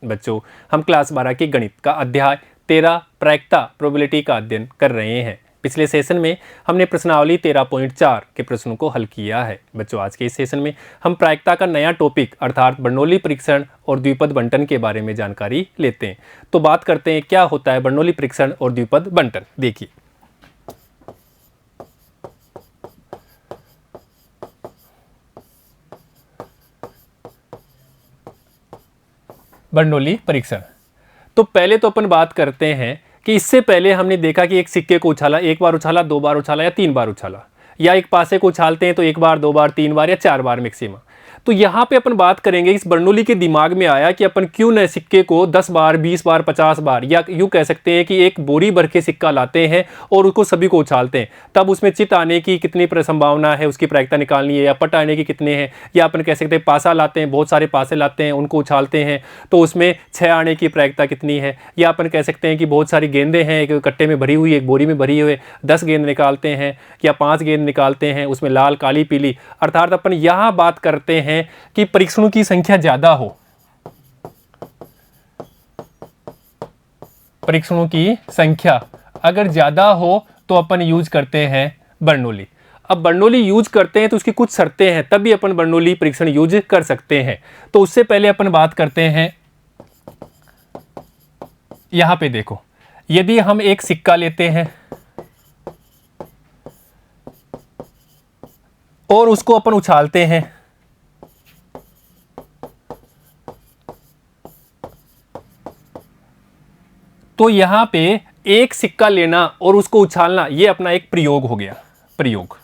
बच्चों, हम क्लास 12 की गणित का अध्याय 13 प्रायिकता प्रोबेबिलिटी का अध्ययन कर रहे हैं। पिछले सेशन में हमने प्रश्नावली 13.4 के प्रश्नों को हल किया है। बच्चों, आज के इस सेशन में हम प्रायिकता का नया टॉपिक अर्थात बर्नौली परीक्षण और द्विपद बंटन के बारे में जानकारी लेते हैं। तो बात करते हैं क्या होता है बर्नौली परीक्षण और द्विपद बंटन। देखिए, बर्नौली परीक्षण। तो पहले तो अपन बात करते हैं कि इससे पहले हमने देखा कि एक सिक्के को उछाला, एक बार उछाला, दो बार उछाला या तीन बार उछाला, या एक पासे को उछालते हैं तो एक बार, दो बार, तीन बार या चार बार मैक्सिमम। तो यहाँ पे अपन बात करेंगे, इस बर्नौली के दिमाग में आया कि अपन क्यों न सिक्के को 10 बार, 20 बार, 50 बार, या यूँ कह सकते हैं कि एक बोरी भर के सिक्का लाते हैं और उसको सभी को उछालते हैं। तब उसमें चित आने की कितनी संभावना है, उसकी प्रायिकता निकालनी है, या पट आने की कितने हैं, या अपन कह सकते हैं पासा लाते हैं, बहुत सारे पासे लाते हैं, उनको उछालते हैं तो उसमें 6 आने की प्रायिकता कितनी है, या अपन कह सकते हैं कि बहुत सारी गेंदें हैं, एक कट्टे में भरी हुई, एक बोरी में भरी हुई, 10 गेंद निकालते हैं या 5 गेंद निकालते हैं, उसमें लाल, काली, पीली। अर्थात अपन यहाँ बात करते हैं कि परीक्षणों की संख्या ज्यादा हो, परीक्षणों की संख्या अगर ज्यादा हो तो अपन यूज करते हैं बर्नौली। अब बर्नौली यूज करते हैं तो उसकी कुछ शर्तें हैं, तभी अपन बर्नौली परीक्षण यूज कर सकते हैं। तो उससे पहले अपन बात करते हैं, यहां पे देखो, यदि हम एक सिक्का लेते हैं और उसको अपन उछालते हैं, तो यहां पे एक सिक्का लेना और उसको उछालना, ये अपना एक प्रयोग हो गया। प्रयोग,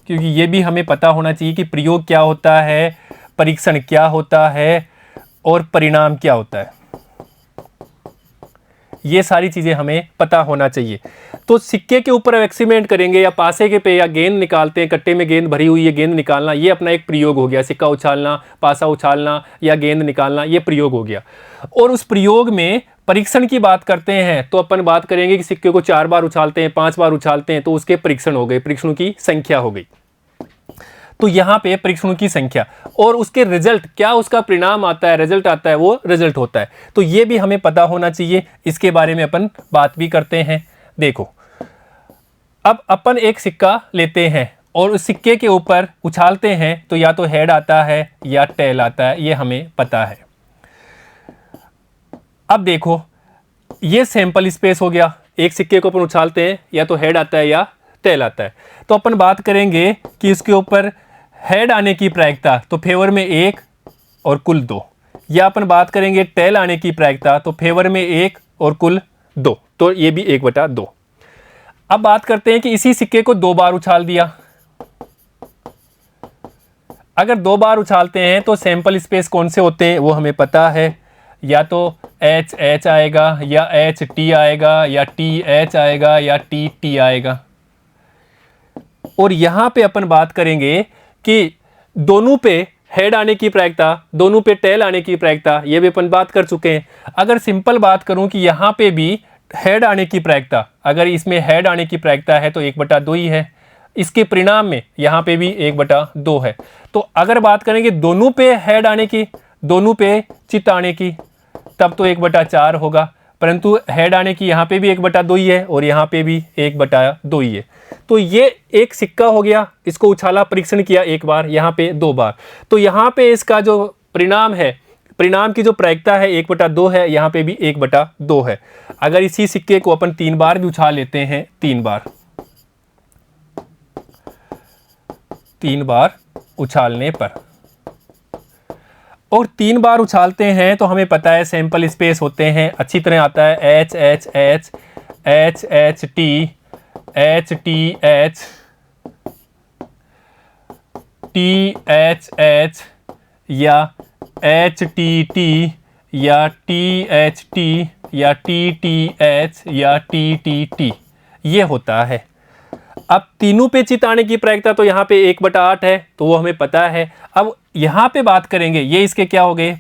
क्योंकि ये भी हमें पता होना चाहिए कि प्रयोग क्या होता है, परीक्षण क्या होता है और परिणाम क्या होता है। ये सारी चीजें हमें पता होना चाहिए। तो सिक्के के ऊपर एक्सपेरिमेंट करेंगे या पासे के पे, या गेंद निकालते हैं, कट्टे में गेंद भरी हुई है, गेंद निकालना, ये अपना एक प्रयोग हो गया। सिक्का उछालना, पासा उछालना या गेंद निकालना, ये प्रयोग हो गया। और उस प्रयोग में परीक्षण की बात करते हैं तो अपन बात करेंगे कि सिक्के को 4 बार उछालते हैं, 5 बार उछालते हैं, तो उसके परीक्षण हो गए, परीक्षणों की संख्या हो गई। तो यहाँ पे परीक्षणों की संख्या और उसके रिजल्ट, क्या उसका परिणाम आता है, रिजल्ट आता है, वो रिजल्ट होता है। तो ये भी हमें पता होना चाहिए, इसके बारे में अपन बात भी करते हैं। देखो, अब अपन एक सिक्का लेते हैं और उस सिक्के के ऊपर उछालते हैं तो या तो हेड आता है या टेल आता है, ये हमें पता है। अब देखो, ये सैंपल स्पेस हो गया, एक सिक्के को अपन उछालते हैं या तो हेड आता है या टेल आता है। तो अपन बात करेंगे कि इसके ऊपर हेड आने की प्रायिकता, तो फेवर में 1 और कुल 2, या अपन बात करेंगे टेल आने की प्रायिकता, तो फेवर में 1 और कुल 2, तो ये भी 1/2। अब बात करते हैं कि इसी सिक्के को 2 बार उछाल दिया। अगर 2 बार उछालते हैं तो सैंपल स्पेस कौन से होते हैं वो हमें पता है, या तो H आएगा, या HT आएगा, या TH आएगा, या TT आएगा। और यहां पे अपन बात करेंगे कि दोनों पे हेड आने की प्रायिकता, दोनों पे टेल आने की प्रायिकता, ये भी अपन बात कर चुके हैं। अगर सिंपल बात करूं कि यहां पे भी हेड आने की प्रायिकता, अगर इसमें हेड आने की प्रायिकता है तो 1/2 ही है, इसके परिणाम में यहां पे भी 1/2 है। तो अगर बात करेंगे दोनों पे हेड आने की, दोनों पे चित आने की, तब तो 1/4 होगा, परंतु हेड आने की यहाँ पे भी 1/2 ही है और यहाँ पे भी 1/2 ही है। तो ये एक सिक्का हो गया, इसको उछाला, परीक्षण किया एक बार, यहाँ पे 2 बार। तो यहाँ पे इसका जो परिणाम है, परिणाम की जो प्रायिकता है 1/2 है, यहाँ पे भी 1/2 है। अगर इसी सिक्के को अपन 3 बार भी उछाल लेते हैं, 3 बार उछालने पर, और 3 बार उछालते हैं तो हमें पता है सैंपल स्पेस होते हैं, अच्छी तरह आता है HHH, HHT, HTH, THH, या HTT, या THT, या TTH, या TTT, ये होता है। अब तीनों पे चित आने की प्रायिकता तो यहाँ पे 1/8 है, तो वो हमें पता है। अब यहाँ पे बात करेंगे, ये इसके क्या हो गए,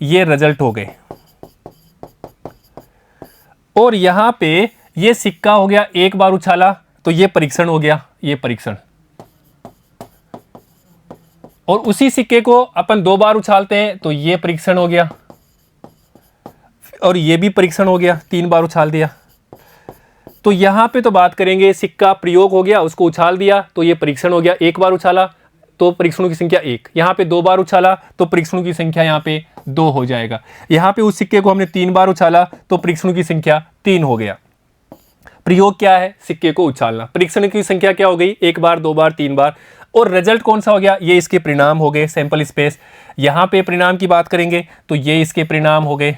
ये रिजल्ट हो गए। और यहाँ पे ये सिक्का हो गया, एक बार उछाला तो ये परीक्षण हो गया, ये परीक्षण। और उसी सिक्के को अपन 2 बार उछालते हैं तो ये परीक्षण हो गया। और ये भी परीक्षण हो गया, 3 बार उछाल दिया। तो यहाँ पे तो बात करेंगे सिक्का प्रयोग हो गया, उसको उछाल दिया तो ये परीक्षण हो गया, 1 बार उछाला तो परीक्षणों की संख्या 1, यहाँ पे 2 बार उछाला तो परीक्षणों की संख्या यहाँ पे 2 हो जाएगा। यहाँ पे उस सिक्के को हमने 3 बार उछाला तो परीक्षणों की संख्या 3 हो गया। प्रयोग क्या है? सिक्के को उछालना। परीक्षण की संख्या क्या हो गई? 1 बार, 2 बार, 3 बार। और रिजल्ट कौन सा हो गया? ये इसके परिणाम हो गए, सैंपल स्पेस। यहाँ पे परिणाम की बात करेंगे तो ये इसके परिणाम हो गए,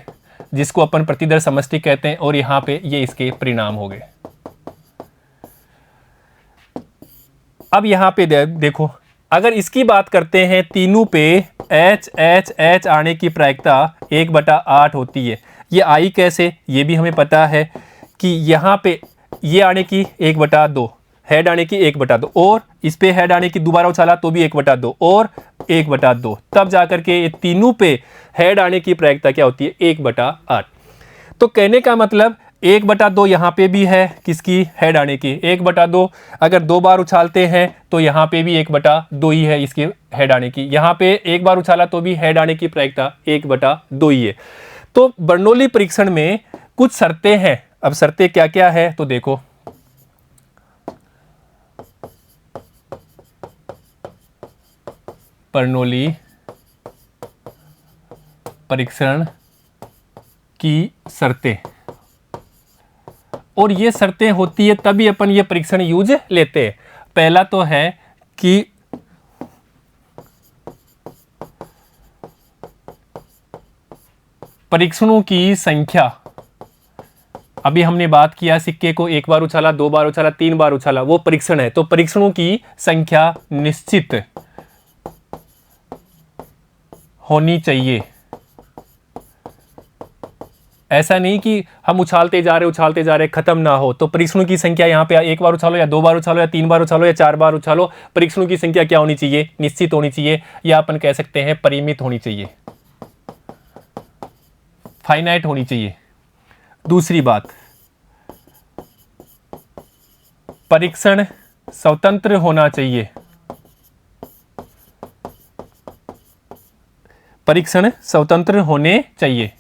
जिसको अपन प्रतिदर समष्टि कहते हैं, और यहाँ पे ये इसके परिणाम हो गए। अब यहाँ पे देखो, अगर इसकी बात करते हैं, तीनों पे H H H आने की प्रायिकता 1/8 होती है। ये आई कैसे? ये भी हमें पता है कि यहाँ पे ये आने की 1/2, हेड आने की 1/2, और इस पे हेड आने की दोबारा उछाला तो भी 1/2 और 1/2, तब जाकर के ये तीनों पे हेड आने की प्रायिकता क्या होती है? 1/8। तो कहने का मतलब 1/2 यहाँ पे भी है, किसकी? हेड आने की 1/2। अगर 2 बार उछालते हैं तो यहाँ पे भी 1/2 ही है इसके हेड आने की। यहाँ पे 1 बार उछाला तो भी हेड आने की प्रायिकता 1/2 ही है। तो बर्नौली परीक्षण में कुछ शर्तें हैं। अब शर्तें क्या क्या है तो देखो, बर्नौली परीक्षण की शर्तें, और ये शर्तें होती है तभी अपन ये परीक्षण यूज लेते हैं। पहला तो है कि परीक्षणों की संख्या, अभी हमने बात किया सिक्के को 1 बार उछाला, 2 बार उछाला, 3 बार उछाला, वो परीक्षण है। तो परीक्षणों की संख्या निश्चित होनी चाहिए। ऐसा नहीं कि हम उछालते जा रहे खत्म ना हो। तो परीक्षणों की संख्या यहाँ पे 1 बार उछालो या 2 बार उछालो या 3 बार उछालो या 4 बार उछालो, परीक्षणों की संख्या क्या होनी चाहिए? निश्चित होनी चाहिए, या अपन कह सकते हैं परिमित होनी चाहिए, फाइनाइट होनी चाहिए। दूसरी बात, परीक्षण स्वतंत्र होना चाहिए। परीक्षण स्वतंत्र होने चाहिए।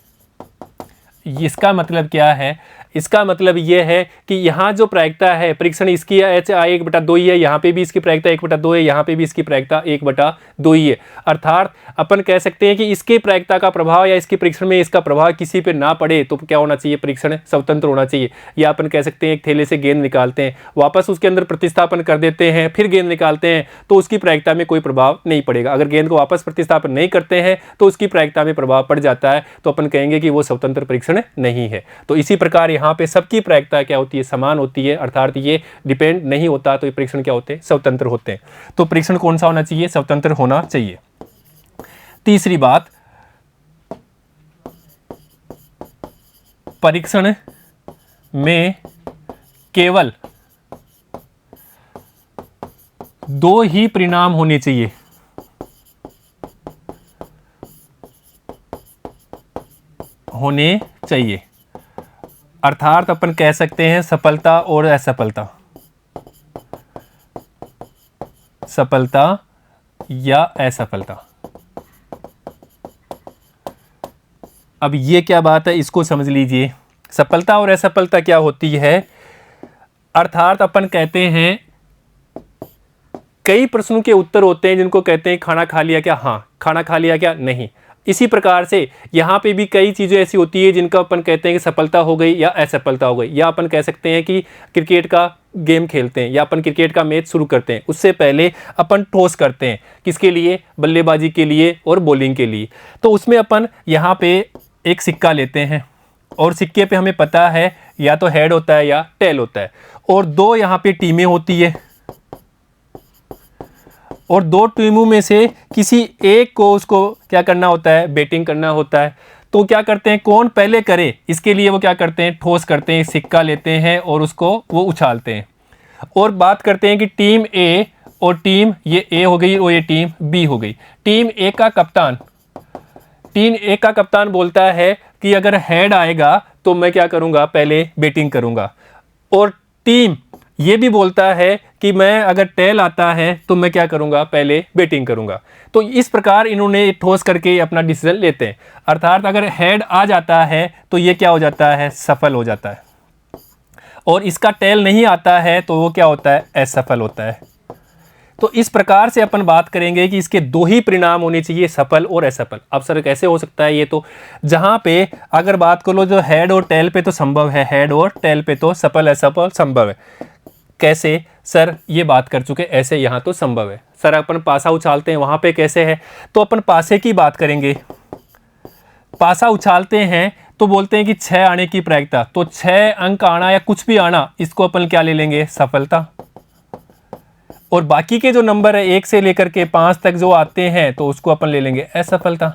इसका मतलब क्या है? इसका मतलब यह है कि यहाँ जो प्रायिकता है परीक्षण इसकी H 1/2 ही है, यहाँ पे भी इसकी प्रायिकता 1/2 है, यहाँ पे भी इसकी प्रायिकता 1/2 ही है। अर्थात अपन कह सकते हैं कि इसके प्रायिकता का प्रभाव या इसके परीक्षण में इसका प्रभाव किसी पे ना पड़े तो क्या होना चाहिए? परीक्षण स्वतंत्र होना चाहिए। या अपन कह सकते हैं एक थैले से गेंद निकालते हैं, वापस उसके अंदर प्रतिस्थापन कर देते हैं, फिर गेंद निकालते हैं तो उसकी प्रायिकता में कोई प्रभाव नहीं पड़ेगा। अगर गेंद को वापस प्रतिस्थापन नहीं करते हैं तो उसकी प्रायिकता में प्रभाव पड़ जाता है, तो अपन कहेंगे कि वो स्वतंत्र परीक्षण नहीं है। तो इसी प्रकार यहाँ पे सबकी प्रायिकता क्या होती है? समान होती है, अर्थात ये डिपेंड नहीं होता, तो ये परीक्षण क्या होते हैं? स्वतंत्र होते हैं। तो परीक्षण कौन सा होना चाहिए? स्वतंत्र होना चाहिए। तीसरी बात, परीक्षण में केवल 2 ही परिणाम होने चाहिए। अर्थात अपन कह सकते हैं सफलता और असफलता, सफलता या असफलता। अब ये क्या बात है, इसको समझ लीजिए। सफलता और असफलता क्या होती है? अर्थात अपन कहते हैं कई प्रश्नों के उत्तर होते हैं जिनको कहते हैं खाना खा लिया क्या? हाँ। खाना खा लिया क्या? नहीं। इसी प्रकार से यहाँ पे भी कई चीज़ें ऐसी होती है जिनका अपन कहते हैं कि सफलता हो गई या असफलता हो गई। या अपन कह सकते हैं कि क्रिकेट का गेम खेलते हैं या अपन क्रिकेट का मैच शुरू करते हैं, उससे पहले अपन टॉस करते हैं। किसके लिए? बल्लेबाजी के लिए और बॉलिंग के लिए। तो उसमें अपन यहाँ पे एक सिक्का लेते हैं और सिक्के पे हमें पता है या तो हेड होता है या टेल होता है, और 2 यहाँ पे टीमें होती है, और 2 टीमों में से किसी एक को उसको क्या करना होता है? बैटिंग करना होता है। तो क्या करते हैं? कौन पहले करे इसके लिए वो क्या करते हैं? ठोस करते हैं, सिक्का लेते हैं और उसको वो उछालते हैं। और बात करते हैं कि टीम ए और टीम, ये ए हो गई और ये टीम बी हो गई। टीम ए का कप्तान बोलता है कि अगर हेड आएगा तो मैं क्या करूंगा? पहले बैटिंग करूंगा। और टीम ये भी बोलता है कि मैं अगर टेल आता है तो मैं क्या करूंगा, पहले बैटिंग करूंगा। तो इस प्रकार इन्होंने ठोस करके अपना डिसीजन लेते हैं। अर्थात अगर हेड आ जाता है तो ये क्या हो जाता है, सफल हो जाता है, और इसका टेल नहीं आता है तो वो क्या होता है, असफल होता है। तो इस प्रकार से अपन बात करेंगे कि इसके दो ही परिणाम होने चाहिए, सफल और असफल। अब सर कैसे हो सकता है ये, तो जहां पे अगर बात कर लो जो हेड और टेल पे तो संभव है, हेड और टेल पे तो सफल असफल संभव है। कैसे सर, ये बात कर चुके, ऐसे यहाँ तो संभव है। सर अपन पासा उछालते हैं वहां पे कैसे है, तो अपन पासे की बात करेंगे। पासा उछालते हैं तो बोलते हैं कि 6 आने की प्रायिकता, तो 6 अंक आना या कुछ भी आना, इसको अपन क्या ले लेंगे, सफलता। और बाकी के जो नंबर है 1 से लेकर के 5 तक जो आते हैं तो उसको अपन ले लेंगे असफलता।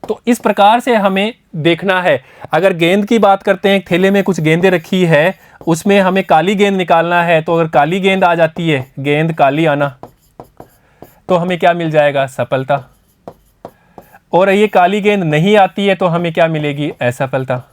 तो इस प्रकार से हमें देखना है। अगर गेंद की बात करते हैं, थैले में कुछ गेंदें रखी है, उसमें हमें काली गेंद निकालना है, तो अगर काली गेंद आ जाती है, गेंद काली आना, तो हमें क्या मिल जाएगा, सफलता। और ये काली गेंद नहीं आती है तो हमें क्या मिलेगी, असफलता।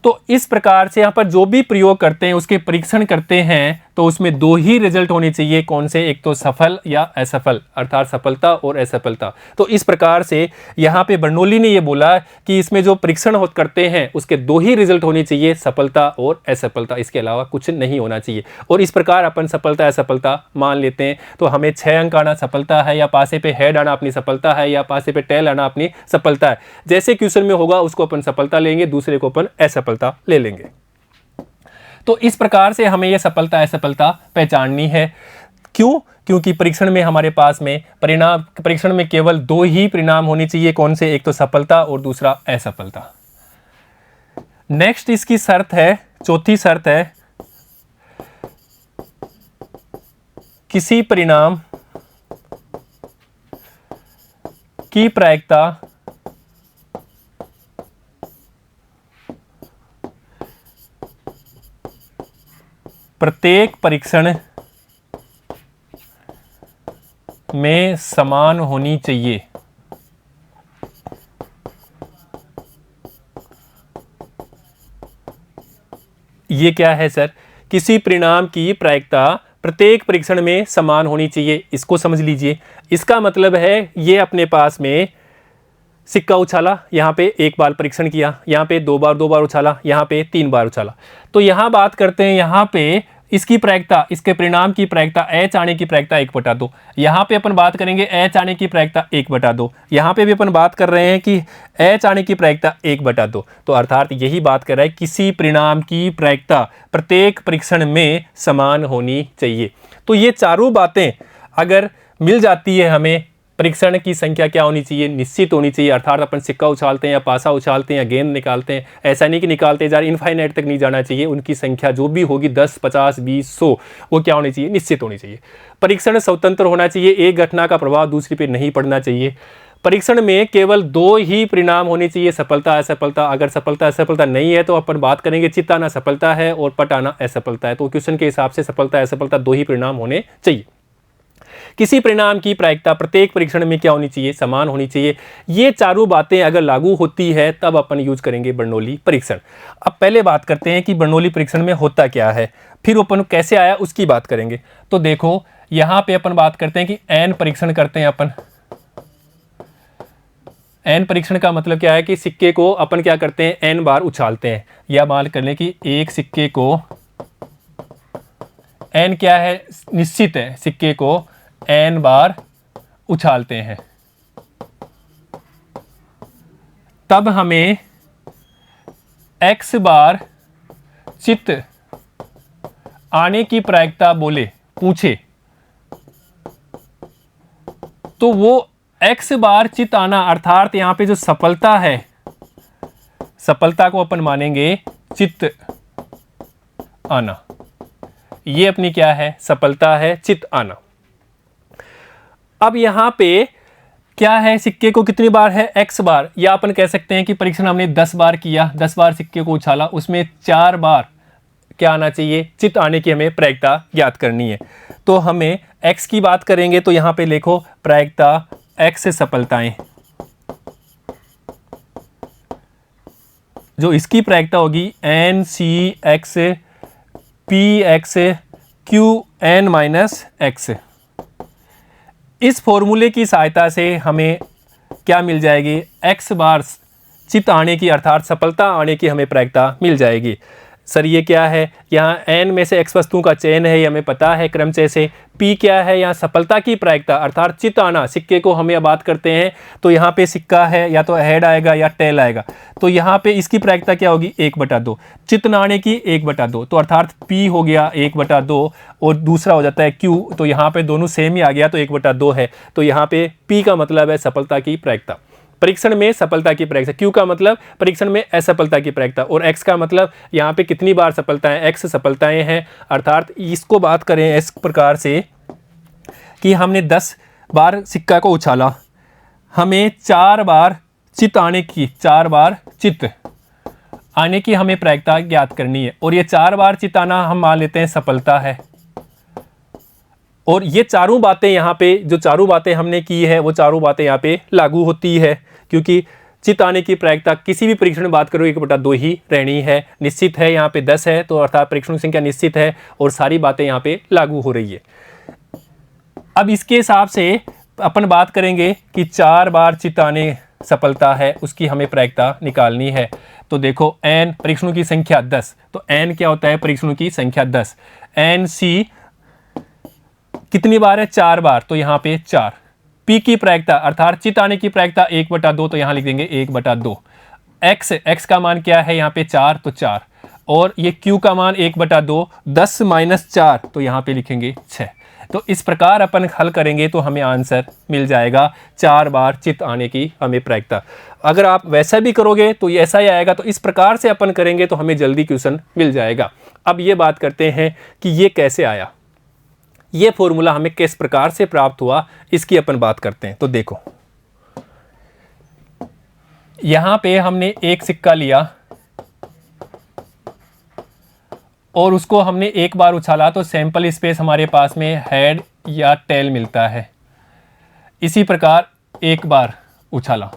तो इस प्रकार से यहाँ पर जो भी प्रयोग करते हैं उसके परीक्षण करते हैं तो उसमें दो ही रिजल्ट होने चाहिए, कौन से, एक तो सफल या असफल, अर्थात सफलता और असफलता। तो इस प्रकार से यहाँ पे बर्नौली ने ये बोला कि इसमें जो परीक्षण करते हैं उसके दो ही रिजल्ट होने चाहिए, सफलता और असफलता, इसके अलावा कुछ नहीं होना चाहिए। और इस प्रकार अपन सफलता असफलता मान लेते हैं। तो हमें 6 अंक आना सफलता है, या पासे पे हेड आना अपनी सफलता है, या पासे पे टेल आना अपनी सफलता है। जैसे क्वेश्चन में होगा उसको अपन सफलता लेंगे, दूसरे को अपन असफलता ले लेंगे। तो इस प्रकार से हमें यह सफलता असफलता पहचाननी है। क्यों? क्योंकि परीक्षण में हमारे पास में परीक्षण में केवल दो ही परिणाम होने चाहिए, कौन से, एक तो सफलता और दूसरा असफलता। नेक्स्ट इसकी शर्त है, चौथी शर्त है, किसी परिणाम की प्रायिकता प्रत्येक परीक्षण में समान होनी चाहिए। ये क्या है सर, किसी परिणाम की प्रायिकता प्रत्येक परीक्षण में समान होनी चाहिए, इसको समझ लीजिए। इसका मतलब है ये अपने पास में सिक्का उछाला, यहाँ पे एक बार परीक्षण किया, यहाँ पे दो बार उछाला, यहाँ पे 3 बार उछाला। तो यहाँ बात करते हैं, यहाँ पे इसकी प्रायिकता, इसके परिणाम की प्रायिकता, एच आने की प्रायिकता 1/2। यहाँ पे अपन बात करेंगे एच आने की प्रायिकता 1/2। यहाँ पे भी अपन बात कर रहे हैं कि एच आने की प्रायिकता 1/2। तो अर्थात यही बात कर रहा है, किसी परिणाम की प्रायिकता प्रत्येक परीक्षण में समान होनी चाहिए। तो ये चारों बातें अगर मिल जाती है हमें, परीक्षण की संख्या क्या होनी चाहिए, निश्चित होनी चाहिए। अर्थात अपन सिक्का उछालते हैं या पासा उछालते हैं या गेंद निकालते हैं, ऐसा नहीं कि निकालते जा रहे, इनफाइनाइट तक नहीं जाना चाहिए। उनकी संख्या जो भी होगी 10, 50, 20, 100, वो क्या होनी चाहिए, निश्चित होनी चाहिए। परीक्षण स्वतंत्र होना चाहिए, एक घटना का प्रभाव दूसरी पे नहीं पड़ना चाहिए। परीक्षण में केवल 2 ही परिणाम होने चाहिए, सफलता असफलता। अगर सफलता असफलता नहीं है तो अपन बात करेंगे चित्त आना सफलता है और पट आना असफलता है। तो क्वेश्चन के हिसाब से सफलता असफलता 2 ही परिणाम होने चाहिए। किसी परिणाम की प्रायिकता प्रत्येक परीक्षण में क्या होनी चाहिए, समान होनी चाहिए। ये चारों बातें अगर लागू होती है तब अपन यूज करेंगे बर्नौली परीक्षण। अब पहले बात करते हैं कि बर्नौली परीक्षण में होता क्या है, फिर अपन कैसे आया उसकी बात करेंगे। तो देखो यहां पे अपन बात करते हैं कि एन परीक्षण करते हैं अपन। एन परीक्षण का मतलब क्या है कि सिक्के को अपन क्या करते हैं, एन बार उछालते हैं। या मान कर लें कि एक सिक्के को, एन क्या है, निश्चित है, सिक्के को n बार उछालते हैं, तब हमें x बार चित्त आने की प्रायिकता पूछे, तो वो x बार चित्त आना, अर्थात यहां पे जो सफलता है, सफलता को अपन मानेंगे चित्त आना। ये अपनी क्या है, सफलता है, चित्त आना। अब यहां पे क्या है, सिक्के को कितनी बार है, x बार, या अपन कह सकते हैं कि परीक्षण हमने 10 बार किया, 10 बार सिक्के को उछाला, उसमें 4 बार क्या आना चाहिए, चित्त आने की हमें प्रायिकता ज्ञात करनी है। तो हमें x की बात करेंगे तो यहां पे लिखो प्रायिकता x सफलताएं, जो इसकी प्रायिकता होगी NCX P X Q N minus X. इस फॉर्मूले की सहायता से हमें क्या मिल जाएगी, एक्स बार चित आने की अर्थात सफलता आने की हमें प्रायिकता मिल जाएगी। सर ये क्या है, यहाँ n में से x वस्तुओं का चयन है, ये हमें पता है क्रमचय से। p क्या है, यहाँ सफलता की प्रायिकता अर्थात चित आना। सिक्के को हमें बात करते हैं तो यहाँ पे सिक्का है, या तो हेड आएगा या टेल आएगा, तो यहाँ पे इसकी प्रायिकता क्या होगी, 1/2। चित न आने की 1/2, तो अर्थात p हो गया 1/2 और दूसरा हो जाता है q, तो यहाँ पे दोनों सेम ही आ गया तो 1/2 है। तो यहाँ पे p का मतलब है सफलता की प्रायिकता, परीक्षण में सफलता की प्रायिकता। क्यू का मतलब परीक्षण में असफलता की प्रायिकता, और एक्स का मतलब यहाँ पे कितनी बार सफलताएं, एक्स सफलताएं हैं। अर्थात इसको बात करें इस प्रकार से कि हमने 10 बार सिक्का को उछाला, हमें 4 बार चित आने की, 4 बार चित आने की हमें प्रायिकता ज्ञात करनी है, और ये 4 बार चित आना हम मान लेते हैं सफलता है। और ये चारों बातें यहाँ पे, जो चारों बातें हमने की है वो चारों बातें यहाँ पे लागू होती है, क्योंकि चित आने की प्रायिकता किसी भी परीक्षण में बात करो 1/2 ही रहनी है, निश्चित है। यहाँ पे 10 है तो अर्थात परीक्षण संख्या निश्चित है और सारी बातें यहाँ पे लागू हो रही है। अब इसके हिसाब से अपन बात करेंगे कि 4 बार चित आने सफलता है, उसकी हमें प्रायिकता निकालनी है। तो देखो n परीक्षणों की संख्या 10, तो n क्या होता है, परीक्षणों की संख्या 10। एन सी कितनी बार है, 4 बार, तो यहाँ पे 4। P की प्रायिकता अर्थात चित आने की प्रायिकता 1/2, तो यहाँ लिख देंगे 1/2। x का मान क्या है यहाँ पे 4, तो 4, और ये Q का मान 1/2, 10 - 4, तो यहाँ पे लिखेंगे 6। तो इस प्रकार अपन हल करेंगे तो हमें आंसर मिल जाएगा 4 बार चित आने की हमें प्रायिकता। अगर आप वैसा भी करोगे तो ये ऐसा ही आएगा, तो इस प्रकार से अपन करेंगे तो हमें जल्दी क्वेश्चन मिल जाएगा। अब ये बात करते हैं कि ये कैसे आया, ये फॉर्मूला हमें किस प्रकार से प्राप्त हुआ, इसकी अपन बात करते हैं। तो देखो यहां पे हमने एक सिक्का लिया और उसको हमने एक बार उछाला, तो सैंपल स्पेस हमारे पास में हेड या टेल मिलता है। इसी प्रकार एक बार उछाला,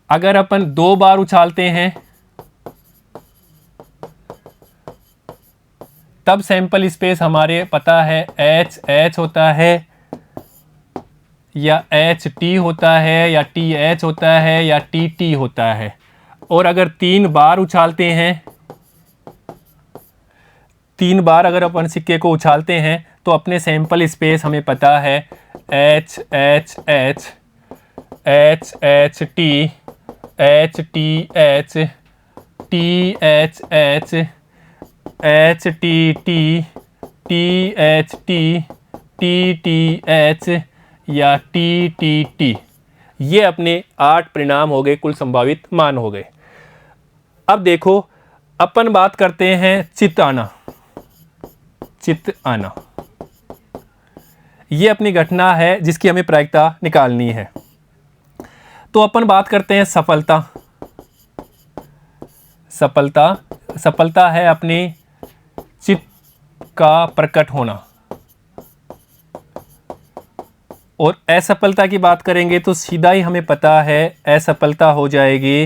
अगर अपन 2 बार उछालते हैं तब सैंपल स्पेस हमारे पता है एच होता है, या एच टी होता है, या टी एच होता है, या टी टी होता है। और अगर 3 बार उछालते हैं, 3 बार अगर अपन सिक्के को उछालते हैं तो अपने सैंपल स्पेस हमें पता है H H H, H H T, H T H, T H H, H T T, T H T, T T H, या टी टी टी। ये अपने 8 परिणाम हो गए, कुल संभावित मान हो गए। अब देखो अपन बात करते हैं चित आना, चित आना। ये अपनी घटना है जिसकी हमें प्रायिकता निकालनी है। तो अपन बात करते हैं सफलता। सफलता है अपनी चित का प्रकट होना। और असफलता की बात करेंगे तो सीधा ही हमें पता है असफलता हो जाएगी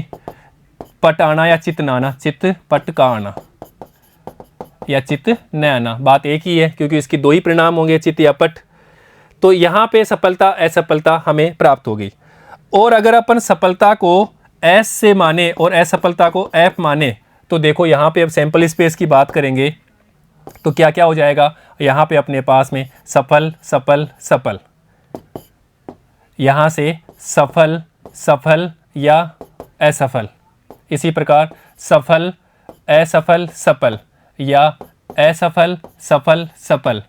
पट आना या चित न आना, चित पट का आना या चित न आना, बात एक ही है क्योंकि इसके 2 ही परिणाम होंगे, चित या पट। तो यहाँ पे सफलता असफलता हमें प्राप्त हो गई। और अगर अपन सफलता को एस से माने और असफलता को एफ माने तो देखो यहाँ पे अब सैंपल स्पेस की बात करेंगे तो क्या क्या हो जाएगा, यहाँ पे अपने पास में सफल सफल सफल, यहाँ से सफल सफल या असफल, इसी प्रकार सफल असफल सफल या असफल सफल सफल,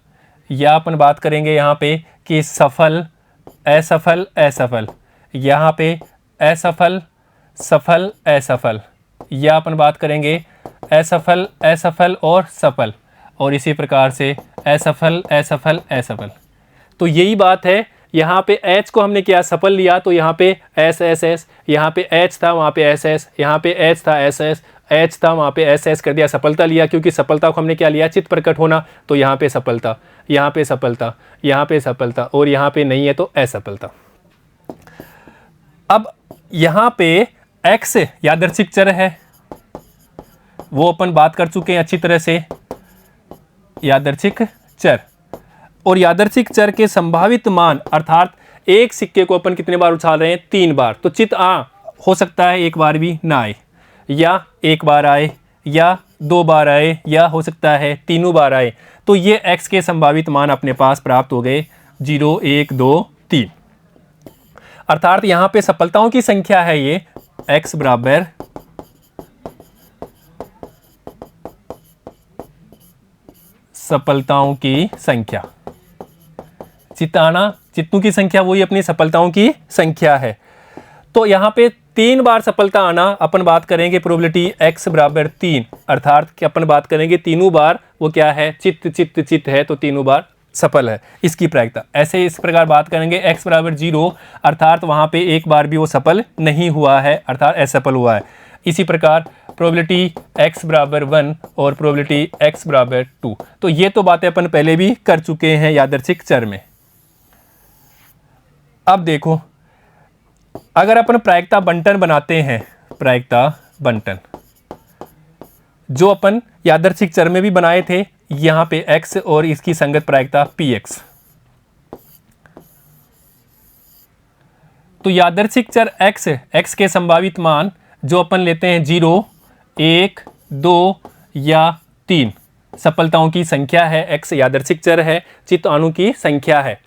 या अपन बात करेंगे यहाँ पे कि सफल असफल असफल, यहाँ पे असफल सफल असफल, या अपन बात करेंगे असफल असफल और सफल, और इसी प्रकार से असफल असफल असफल। तो यही बात है, यहाँ पे H को हमने क्या सफल लिया तो यहाँ पे एस एस एस, यहाँ पे H था वहाँ पे एस एस, यहाँ पे H था एस एस, H था वहाँ पे एस एस कर दिया, सफलता लिया क्योंकि सफलता को हमने क्या लिया चित प्रकट होना, तो यहाँ पे सफलता, यहाँ पे सफलता, यहाँ पे सफलता, और यहाँ पे नहीं है तो असफलता। अब यहाँ पे x यादृच्छिक चर है, वो अपन बात कर चुके हैं अच्छी तरह से, यादृच्छिक चर। और यादृच्छिक चर के संभावित मान अर्थात एक सिक्के को अपन कितने बार उछाल रहे हैं, 3 बार। तो चित हो सकता है एक बार भी ना आए, या एक बार आए, या 2 बार आए, या हो सकता है तीनों बार आए। तो ये x के संभावित मान अपने पास प्राप्त हो गए 0, 1, 2, 3। अर्थात यहाँ पे सफलताओं की संख्या है ये x बराबर सफलताओं की संख्या। चित्तों की संख्या वही अपनी सफलताओं की संख्या है। तो यहाँ पे 3 बार सफलता आना अपन बात करेंगे प्रोबेबिलिटी x बराबर 3, अर्थात कि अपन बात करेंगे तीनों बार वो क्या है, चित्त चित्त चित्त है, तो तीनों बार सफल है इसकी प्रायिकता। ऐसे इस प्रकार बात करेंगे x बराबर 0, अर्थात वहाँ पे एक बार भी वो सफल नहीं हुआ है, अर्थात असफल हुआ है। इसी प्रकार प्रोबेबिलिटी x बराबर 1 और प्रोबेबिलिटी x बराबर 2। तो ये तो बातें अपन पहले भी कर चुके हैं यादृच्छिक चर में। अब देखो, अगर अपन प्रायिकता बंटन बनाते हैं, प्रायिकता बंटन जो अपन यादृच्छिक चर में भी बनाए थे, यहां पे x और इसकी संगत प्रायिकता px। तो यादृच्छिक चर x के संभावित मान जो अपन लेते हैं 0, 1, 2 या 3, सफलताओं की संख्या है। x यादृच्छिक चर है, चित्त अणु की संख्या है।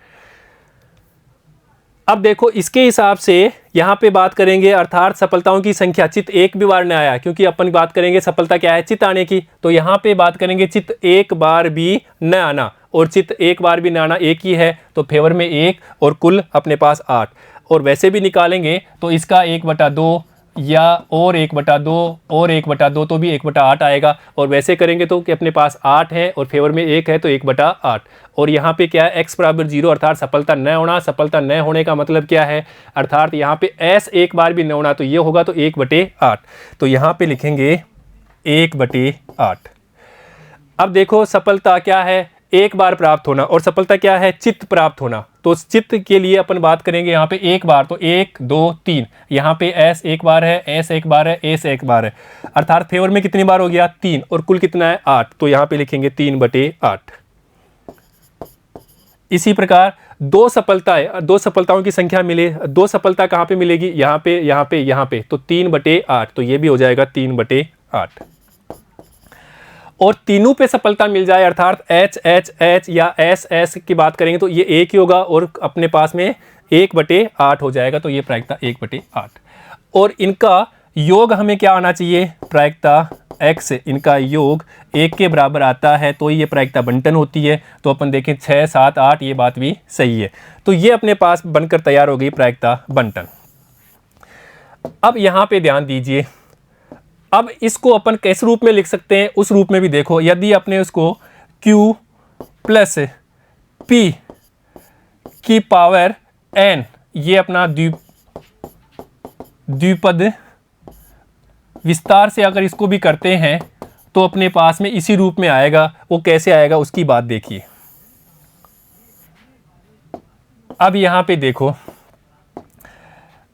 अब देखो इसके हिसाब से यहाँ पे बात करेंगे, अर्थात सफलताओं की संख्या, चित्त एक भी बार न आया, क्योंकि अपन बात करेंगे सफलता क्या है, चित्त आने की। तो यहाँ पे बात करेंगे चित्त एक बार भी न आना, और चित्त एक बार भी न आना एक ही है, तो फेवर में 1 और कुल अपने पास 8। और वैसे भी निकालेंगे तो इसका 1/2 या और 1/2 और 1/2 तो भी 1/8 आएगा। और वैसे करेंगे तो कि अपने पास 8 है और फेवर में 1 है, तो 1/8। और यहाँ पे क्या है, x बराबर 0, अर्थात सफलता न होना। सफलता न होने का मतलब क्या है, अर्थात यहाँ पे s एक बार भी न होना, तो ये होगा तो 1/8। तो यहाँ पे लिखेंगे 1/8। अब देखो सफलता क्या है, एक बार प्राप्त होना, और सफलता क्या है, चित्त प्राप्त होना। तो चित्त के लिए अपन बात करेंगे यहाँ पे एक बार, तो 1, 2, 3। यहाँ पे s एक बार है, s एक बार है, s एक बार है, अर्थात फेवर में कितनी बार हो गया, 3, और कुल कितना है 8। तो यहाँ पे लिखेंगे 3/8। इसी प्रकार दो सफलताओं की संख्या मिले, 2 सफलता कहाँ पे मिलेगी, यहाँ पे, यहाँ पे, यहाँ पे, तो 3/8। तो ये भी हो जाएगा 3/8। और तीनों पे सफलता मिल जाए, अर्थात H H H या S S की बात करेंगे तो ये एक ही होगा, और अपने पास में 1/8 हो जाएगा। तो ये प्रायिकता 1/8। और इनका योग हमें क्या आना चाहिए, प्रायिकता x, इनका योग 1 के बराबर आता है, तो ये प्रायिकता बंटन होती है। तो अपन देखें 6, 7, 8, ये बात भी सही है। तो ये अपने पास बनकर तैयार हो गई प्रायिकता बंटन। अब यहाँ पे ध्यान दीजिए, अब इसको अपन किस रूप में लिख सकते हैं, उस रूप में भी देखो। यदि अपने उसको q प्लस p की पावर n, ये अपना द्विपद विस्तार से अगर इसको भी करते हैं तो अपने पास में इसी रूप में आएगा। वो कैसे आएगा उसकी बात देखिए। अब यहां पे देखो,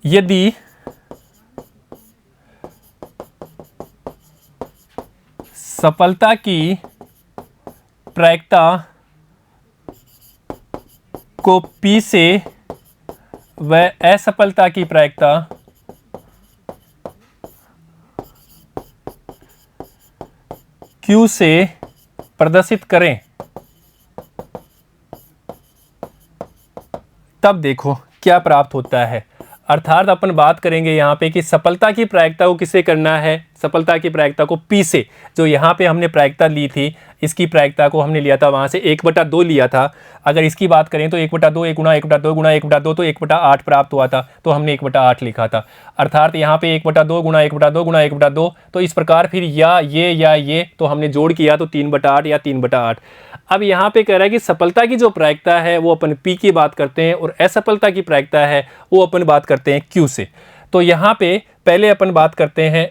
यदि सफलता की प्रायिकता को P से व असफलता की प्रायिकता Q से प्रदर्शित करें, तब देखो क्या प्राप्त होता है। अर्थात अपन बात करेंगे यहाँ पे कि सफलता की प्रायिकता को किससे करना है, सफलता की प्रायिकता को P से, जो यहाँ पे हमने प्रायिकता ली थी, इसकी प्रायिकता को हमने लिया था वहाँ से 1/2 लिया था। अगर इसकी बात करें तो 1/2, 1 गुणा 1/2 गुणा 1/2, तो 1/8 प्राप्त हुआ था, तो हमने 1/8 लिखा था। अर्थात यहाँ पे 1/2 गुणा 1/2 गुणा 1/2, तो इस प्रकार फिर या ये तो हमने जोड़ किया तो 3/8 या 3/8। अब यहाँ पे कह रहा है कि सफलता की जो प्रायिकता है वो अपन P की बात करते हैं, और असफलता की प्रायिकता है वो अपन बात करते हैं Q से। तो यहाँ पे पहले अपन बात करते हैं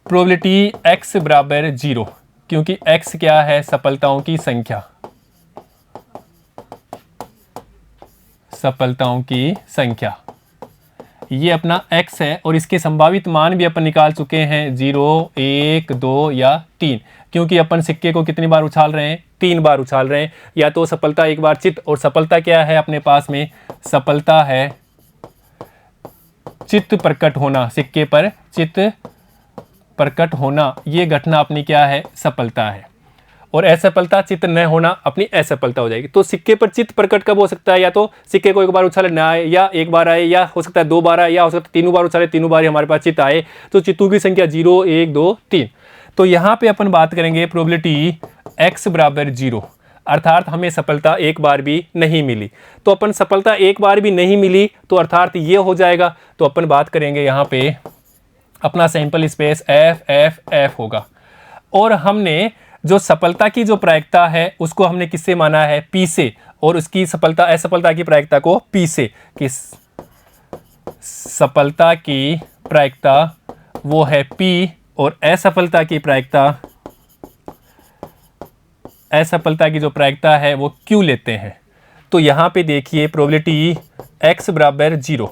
प्रोबेबिलिटी x बराबर 0, क्योंकि x क्या है, सफलताओं की संख्या, सफलताओं की संख्या। ये अपना x है और इसके संभावित मान भी अपन निकाल चुके हैं 0, 1, 2 या 3, क्योंकि अपन सिक्के को कितनी बार उछाल रहे हैं, 3 बार उछाल रहे हैं। या तो सफलता एक बार चित्त, और सफलता क्या है अपने पास में, सफलता है चित्त प्रकट होना, सिक्के पर चित्त प्रकट होना, ये घटना अपनी क्या है, सफलता है। और असफलता चित्त न होना अपनी असफलता हो जाएगी। तो सिक्के पर चित्त प्रकट कब हो सकता है, या तो सिक्के को एक बार उछाले ना आए, या एक बार आए, या हो सकता है 2 बार आए, या हो सकता है 3 बार उछाले, 3 बार ही हमारे पास चित्त आए। तो चित्तों की संख्या 0, 1, 2, 3। तो यहाँ पे अपन बात करेंगे प्रोबेबिलिटी x बराबर 0, अर्थात हमें सफलता एक बार भी नहीं मिली। तो अपन सफलता एक बार भी नहीं मिली तो अर्थात ये हो जाएगा। तो अपन बात करेंगे यहाँ पे अपना sample space f f f होगा, और हमने जो सफलता की जो प्रायिकता है उसको हमने किससे माना है, p से, और उसकी सफलता असफलता की प्रायिकता को p से, कि सफलता की प्रायिकता वो है p और असफलता की प्रायिकता, असफलता की जो प्रायिकता है वो q लेते हैं। तो यहाँ पे देखिए प्रोबेबिलिटी x बराबर 0,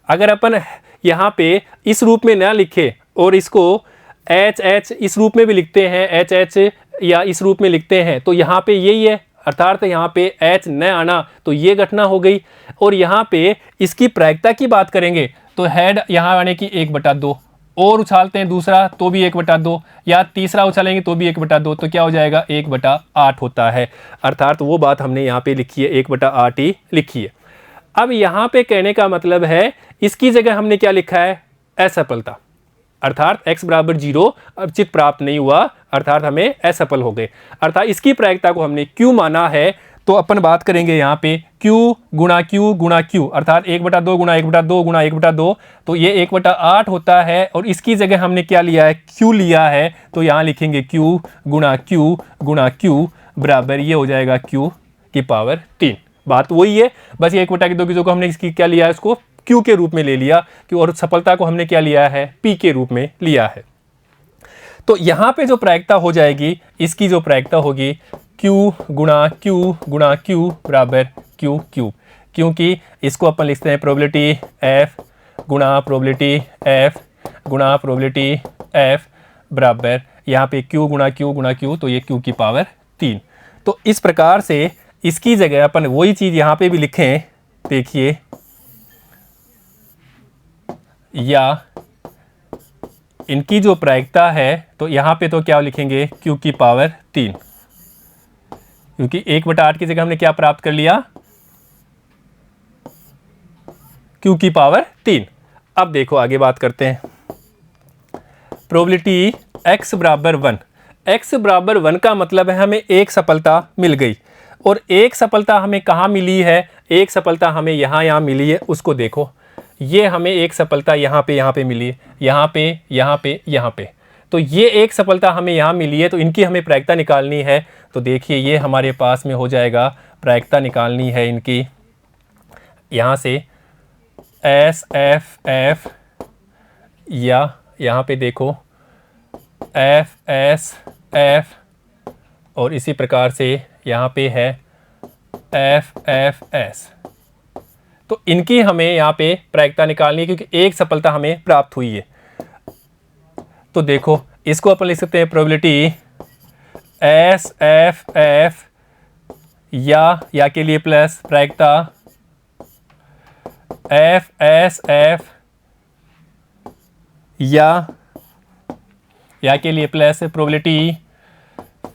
अगर अपन यहाँ पे इस रूप में ना लिखे और इसको एच एच इस रूप में भी लिखते हैं, एच एच या इस रूप में लिखते हैं, तो यहाँ पे यही है, अर्थात यहाँ पे एच न आना तो ये घटना हो गई। और यहाँ पे इसकी प्रायिकता की बात करेंगे तो हेड यहाँ आने की 1/2, और उछालते हैं दूसरा तो भी 1/2, या तीसरा उछालेंगे तो भी 1/2, तो क्या हो जाएगा, 1/8 होता है। अर्थात वो बात हमने यहाँ पे लिखी है, 1/8 ही लिखी है। अब यहाँ पे कहने का मतलब है इसकी जगह हमने क्या लिखा है, असफलता, अर्थात x बराबर 0, अब चित्त प्राप्त नहीं हुआ, अर्थात हमें असफल हो गए। अर्थात इसकी प्रायिकता को हमने q माना है। तो अपन बात करेंगे यहाँ पे q गुणा q गुणा q, अर्थात 1/2 गुणा 1/2 गुणा 1/2, तो ये 1/8 होता है। और इसकी जगह हमने क्या लिया है, q लिया है, तो यहाँ लिखेंगे q गुणा q गुणा q बराबर ये हो जाएगा q की पावर 3। बात वही है, बस ये 1/2 की जगह हमने इसकी क्या लिया है, इसको q के रूप में ले लिया, कि और सफलता को हमने क्या लिया है, p के रूप में लिया है। तो यहाँ पे जो प्रायिकता हो जाएगी, इसकी जो प्रायिकता होगी q गुणा q गुणा q बराबर q क्यूब, क्योंकि इसको अपन लिखते हैं प्रोबेबिलिटी f गुणा प्रोबेबिलिटी f गुणा प्रोबेबिलिटी f बराबर यहाँ पे q गुणा q गुणा q, तो ये q की पावर 3। तो इस प्रकार से इसकी जगह अपन वही चीज़ यहाँ पे भी लिखें, देखिए, या इनकी जो प्रायिकता है तो यहाँ पे तो क्या लिखेंगे, q की पावर 3, क्योंकि 1/8 की जगह हमने क्या प्राप्त कर लिया, q की पावर 3। अब देखो आगे बात करते हैं, प्रोबेबिलिटी x बराबर 1, x बराबर 1 का मतलब है हमें एक सफलता मिल गई, और एक सफलता हमें कहाँ मिली है, एक सफलता हमें यहाँ मिली है, उसको देखो, ये हमें एक सफलता यहाँ पे मिली है, यहाँ पे, तो ये एक सफलता हमें यहाँ मिली है, तो इनकी हमें प्रायिकता निकालनी है। तो देखिए ये हमारे पास में हो जाएगा, प्रायिकता निकालनी है इनकी, यहाँ से एस एफ एफ, या यहाँ पे देखो एफ एस एफ, और इसी प्रकार से यहाँ पे है एफ एफ एस। तो इनकी हमें यहाँ पे प्रायिकता निकालनी है, क्योंकि एक सफलता हमें प्राप्त हुई है। तो देखो इसको अपन लिख सकते हैं प्रोबेबिलिटी एस एफ एफ, या के लिए प्लस प्रायिकता एफ एस एफ, या के लिए प्लस प्रोबेबिलिटी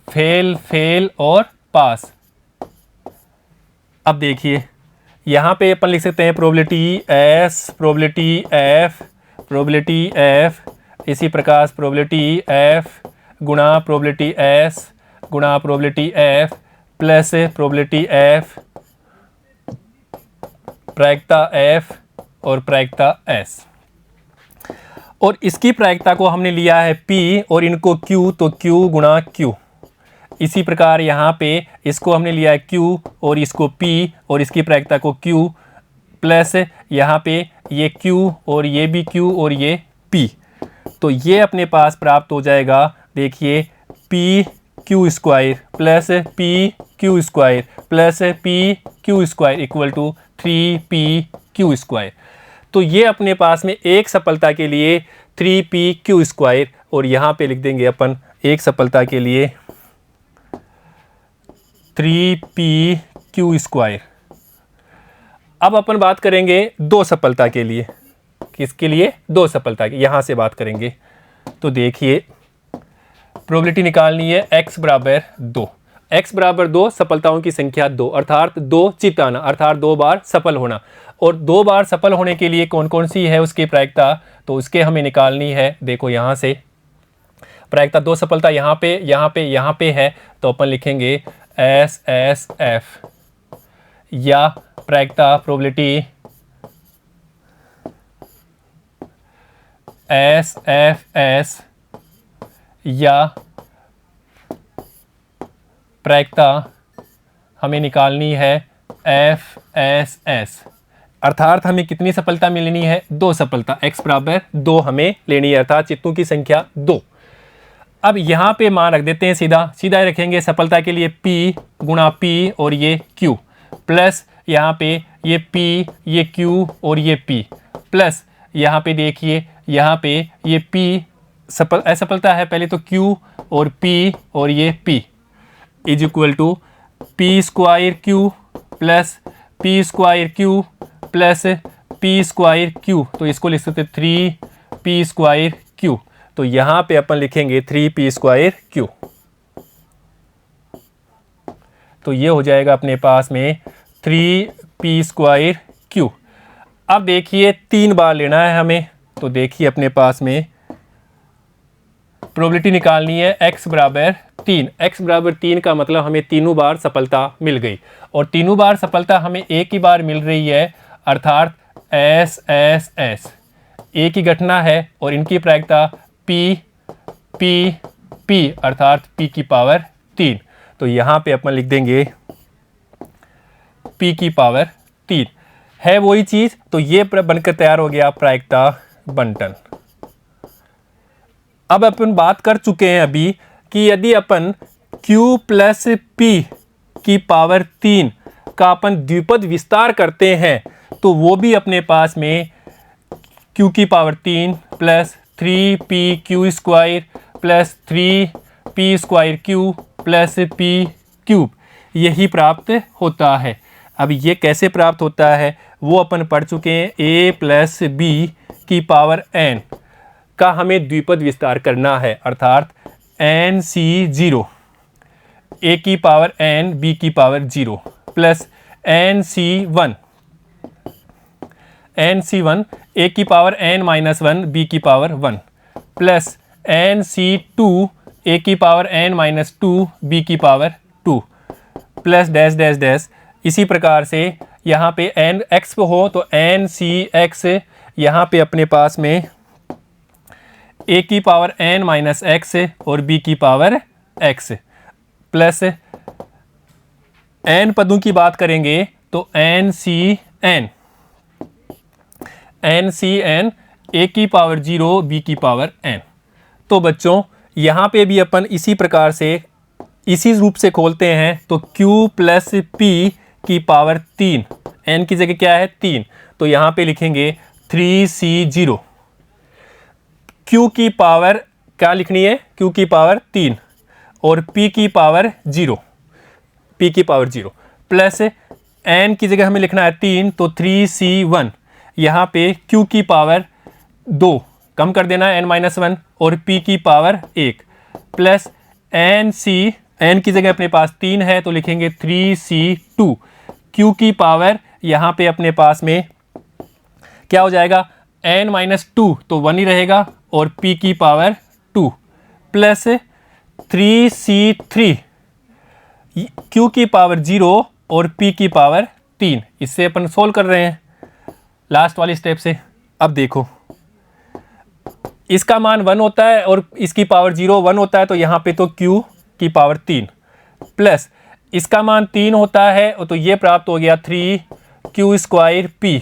फेल और पास। अब देखिए यहाँ पे अपन लिख सकते हैं probability S, probability F, probability F, इसी प्रकार प्रोबेबिलिटी एफ गुणा प्रोबेबिलिटी एस गुणा probability F plus probability F, प्रायिकता एफ और प्रायिकता एस। और इसकी प्रायिकता को हमने लिया है p और इनको q, तो q गुणा q। इसी प्रकार यहाँ पे इसको हमने लिया है q और इसको p, और इसकी प्रायिकता को q प्लस यहाँ पे ये q और ये भी q और ये p। तो ये अपने पास प्राप्त हो जाएगा, देखिए p q square plus p q square plus p q square equal to 3p q square. तो ये अपने पास में एक सफलता के लिए 3p² और यहाँ पे लिख देंगे अपन एक सफलता के लिए 3p²। अब अपन बात करेंगे दो सफलता के लिए। किसके लिए? दो सफलता की। यहाँ से बात करेंगे तो देखिए प्रोबेबिलिटी निकालनी है x बराबर 2। x बराबर 2 सफलताओं की संख्या 2 अर्थात 2 चित आना अर्थात 2 बार सफल होना। और 2 बार सफल होने के लिए कौन कौन सी है उसकी प्रायिकता, तो उसके हमें निकालनी है। देखो यहाँ से प्रायिकता 2 सफलता यहाँ पे है तो अपन लिखेंगे SSF या प्रायिकता प्रोबेबिलिटी SFS या प्रायिकता हमें निकालनी है FSS। अर्थात हमें कितनी सफलता मिलनी है? 2 सफलता। x बराबर 2 हमें लेनी है अर्थात चित्तों की संख्या 2। अब यहाँ पे मान रख देते हैं, सीधा रखेंगे सफलता के लिए p गुणा p और ये q प्लस यहाँ पे ये p ये q और ये p प्लस यहाँ पे देखिए यहाँ पे ये p असफलता है पहले तो q और p और ये p is equal to p² plus p² plus p²। तो इसको लिख सकते 3p²। तो यहाँ पे अपन लिखेंगे 3p²। तो ये हो जाएगा अपने पास में 3p²। अब देखिए 3 बार लेना है हमें। तो देखिए अपने पास में प्रोबेबिलिटी निकालनी है x बराबर 3। x बराबर 3 का मतलब हमें तीनों बार सफलता मिल गई और तीनों बार सफलता हमें एक ही बार मिल रही है अर्थात SSS एक ही घटना है और इनकी प्रायिकता p अर्थात p⁻3। तो यहाँ पे अपन लिख देंगे p⁻3 है वही चीज। तो ये बनकर तैयार हो गया प्रायिकता बंटन। अब अपन बात कर चुके हैं अभी कि यदि अपन q प्लस p⁻3 का अपन द्विपद विस्तार करते हैं तो वो भी अपने पास में q⁻3 plus 3p² plus 3p² plus p³ यही प्राप्त होता है। अब ये कैसे प्राप्त होता है वो अपन पढ़ चुके हैं। a प्लस b⁻n का हमें द्विपद विस्तार करना है अर्थात NC0 a⁻n b⁻0 plus NC1 a⁻n -1 b⁻1 plus NC2 a⁻n -2 b⁻2 plus dash dash dash. इसी प्रकार से यहाँ पे n x हो तो NCx यहाँ पे अपने पास में a⁻n -x और b⁻x प्लस n पदों की बात करेंगे तो NCn a⁻0 b⁻n। तो बच्चों यहाँ पे भी अपन इसी प्रकार से इसी रूप से खोलते हैं तो q प्लस p⁻3 n की जगह क्या है 3 तो यहाँ पे लिखेंगे 3c0। q की पावर क्या लिखनी है q⁻3 और p⁻0 प्लस n की जगह हमें लिखना है 3 तो 3c1 यहाँ पे q⁻2 कम कर देना है n-1 और p⁻1 प्लस n की जगह अपने पास 3 है तो लिखेंगे 3c2। q की पावर यहाँ पे अपने पास में क्या हो जाएगा n-2 तो 1 ही रहेगा और p⁻2 प्लस 3c3 q⁻0 और p⁻3। इससे अपन सोल्व कर रहे हैं लास्ट वाली स्टेप से। अब देखो इसका मान 1 होता है और इसकी पावर 0 1 होता है तो यहाँ पे तो q⁻3 प्लस इसका मान 3 होता है तो ये प्राप्त हो गया 3q²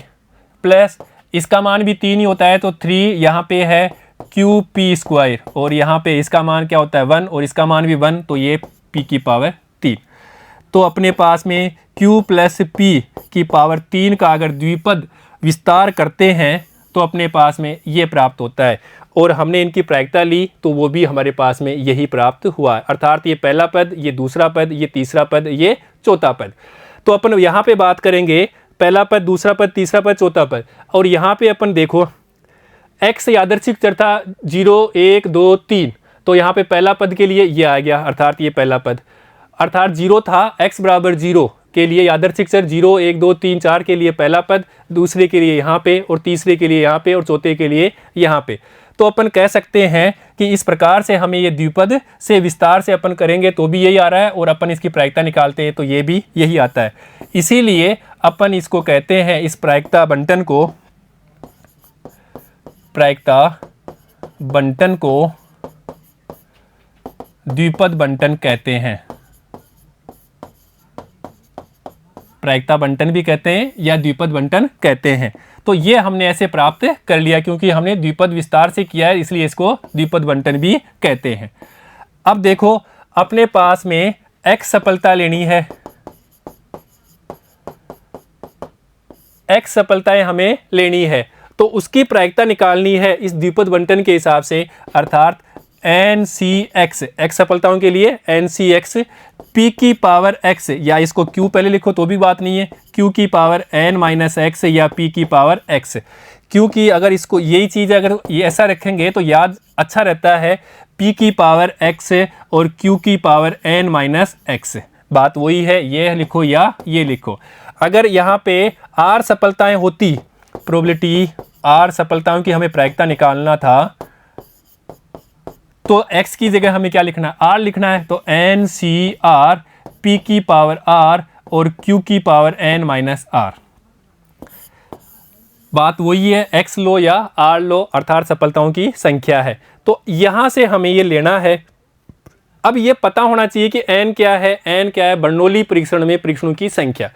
प्लस इसका मान भी 3 ही होता है तो 3 यहाँ पे है qp² और यहाँ पे इसका मान क्या होता है 1 और इसका मान भी 1 तो ये p⁻3। तो अपने पास में q प्लस p⁻3 का अगर द्विपद विस्तार करते हैं तो अपने पास में ये प्राप्त होता है, और हमने इनकी प्रायिकता ली तो वो भी हमारे पास में यही प्राप्त हुआ है। अर्थात ये पहला पद, ये दूसरा पद, ये तीसरा पद, ये चौथा पद। तो अपन यहाँ पे बात करेंगे पहला पद, दूसरा पद, तीसरा पद, चौथा पद। और यहाँ पे अपन देखो x यादृच्छिक चर था 0 1 2 3, तो यहाँ पे पहला पद के लिए ये आ गया, अर्थात ये पहला पद। अर्थात 0 था, x बराबर 0 के लिए यादृच्छिक चर 0 1 2 3 4 के लिए पहला पद, दूसरे के लिए यहाँ पे, और तीसरे के लिए यहाँ पे, और चौथे के लिए यहाँ पे। तो अपन कह सकते हैं कि इस प्रकार से हमें ये द्विपद से विस्तार से अपन करेंगे तो भी यही आ रहा है, और अपन इसकी प्रायिकता निकालते हैं तो ये भी यही आता है। इसीलिए अपन इसको कहते हैं, इस प्रायिकता बंटन को, प्रायिकता बंटन को द्विपद बंटन कहते हैं। प्रायिकता बंटन भी कहते हैं या द्विपद बंटन कहते हैं। तो ये हमने ऐसे प्राप्त कर लिया क्योंकि हमने द्विपद विस्तार से किया है, इसलिए इसको द्विपद बंटन भी कहते हैं। अब देखो अपने पास में x सफलता लेनी है, x सफलताएं हमें लेनी है, तो उसकी प्रायिकता निकालनी है इस द्विपद बंटन के हिसाब से, अर्थात NCX, x सफलताओं के लिए NCX p की पावर x, या इसको q पहले लिखो तो भी बात नहीं है, q की पावर n माइनस x या p की पावर x। क्योंकि अगर इसको यही चीज़ अगर ये ऐसा रखेंगे तो याद अच्छा रहता है, p की पावर x और q की पावर n माइनस x, बात वही है, ये लिखो या ये लिखो। अगर यहाँ पे r सफलताएं होती, प्रोबेबिलिटी r सफलताओं की हमें प्रायिकता निकालना था, तो x की जगह हमें क्या लिखना है, r लिखना है। तो NCR p की पावर r और q की पावर n माइनस r, बात वही है, x लो या r लो, अर्थात सफलताओं की संख्या है। तो यहां से हमें ये लेना है। अब ये पता होना चाहिए कि n क्या है, n क्या है बर्नौली परीक्षण में परीक्षणों की संख्या,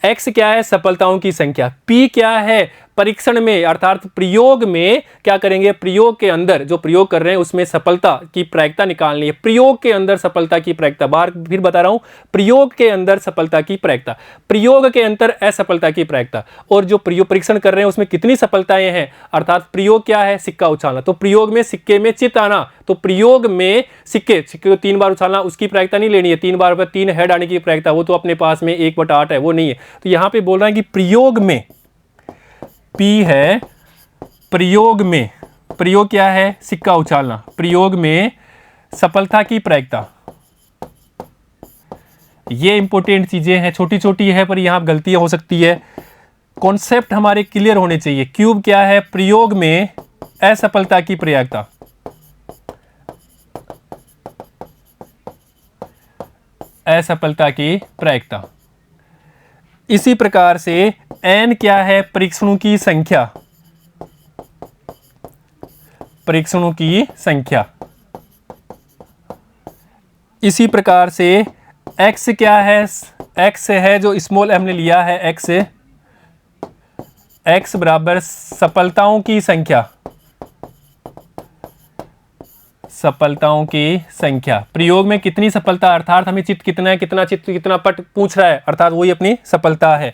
x क्या है सफलताओं की संख्या, p क्या है परीक्षण में अर्थात प्रयोग में क्या करेंगे, प्रयोग के अंदर जो प्रयोग कर रहे हैं उसमें सफलता की प्रायिकता निकालनी है, प्रयोग के अंदर सफलता की प्रायिकता, बार फिर बता रहा हूं, प्रयोग के अंदर सफलता की प्रायिकता, प्रयोग के अंदर असफलता की प्रायिकता, और जो प्रयोग परीक्षण कर रहे हैं उसमें कितनी सफलताएं हैं, अर्थात प्रयोग क्या है, सिक्का उछालना, तो प्रयोग में सिक्के में चित आना, तो प्रयोग में सिक्के को 3 बार उछालना, उसकी प्रायिकता नहीं लेनी है, 3 बार पर 3 हेड आने की प्रायिकता, वो तो अपने पास में 1/8 है, वो नहीं है। तो यहां पे बोल रहा है कि प्रयोग में P है, प्रयोग में, प्रयोग क्या है, सिक्का उछालना, प्रयोग में सफलता की प्रायिकता। ये इंपॉर्टेंट चीजें हैं, छोटी छोटी है पर यहां गलतियां हो सकती है, कॉन्सेप्ट हमारे क्लियर होने चाहिए। क्यूब क्या है, प्रयोग में असफलता की प्रायिकता, असफलता की प्रायिकता। इसी प्रकार से n क्या है, परीक्षणों की संख्या, परीक्षणों की संख्या। इसी प्रकार से x क्या है, x है जो स्मॉल हमने लिया है, x बराबर सफलताओं की संख्या, सफलताओं की संख्या, प्रयोग में कितनी सफलता, अर्थात हमें चित्त कितना है, कितना चित्त कितना पट पूछ रहा है, अर्थात वही अपनी सफलता है,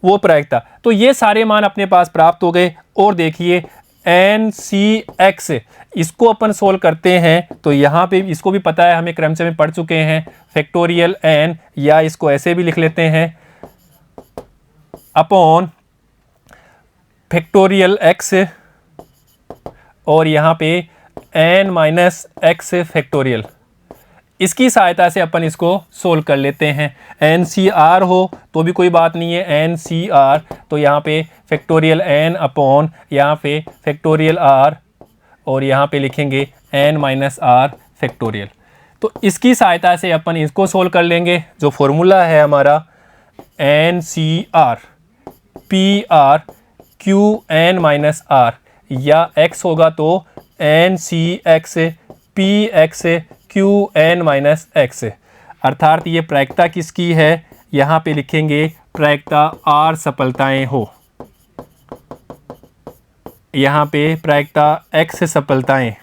वो प्रायिकता। तो ये सारे मान अपने पास प्राप्त हो गए। और देखिए NCX, इसको अपन सोल्व करते हैं तो यहाँ पे इसको भी पता है, हमें क्रमशः में पढ़ चुके हैं, फैक्टोरियल n, या इसको ऐसे भी लिख लेते हैं अपॉन फैक्टोरियल x, और यहाँ पे n माइनस x फैक्टोरियल। इसकी सहायता से अपन इसको सोल्व कर लेते हैं। NCR हो तो भी कोई बात नहीं है, NCR, तो यहाँ पे फैक्टोरियल n अपॉन यहाँ पे फैक्टोरियल r, और यहाँ पे लिखेंगे n माइनस r फैक्टोरियल। तो इसकी सहायता से अपन इसको सोल्व कर लेंगे। जो फॉर्मूला है हमारा NCR PR QN minus R, या x होगा तो NCX PX QN minus x, अर्थात ये प्रायिकता किसकी है, यहाँ पे लिखेंगे प्रायिकता R सफलताएं हो, यहाँ पे प्रायिकता X सफलताएं,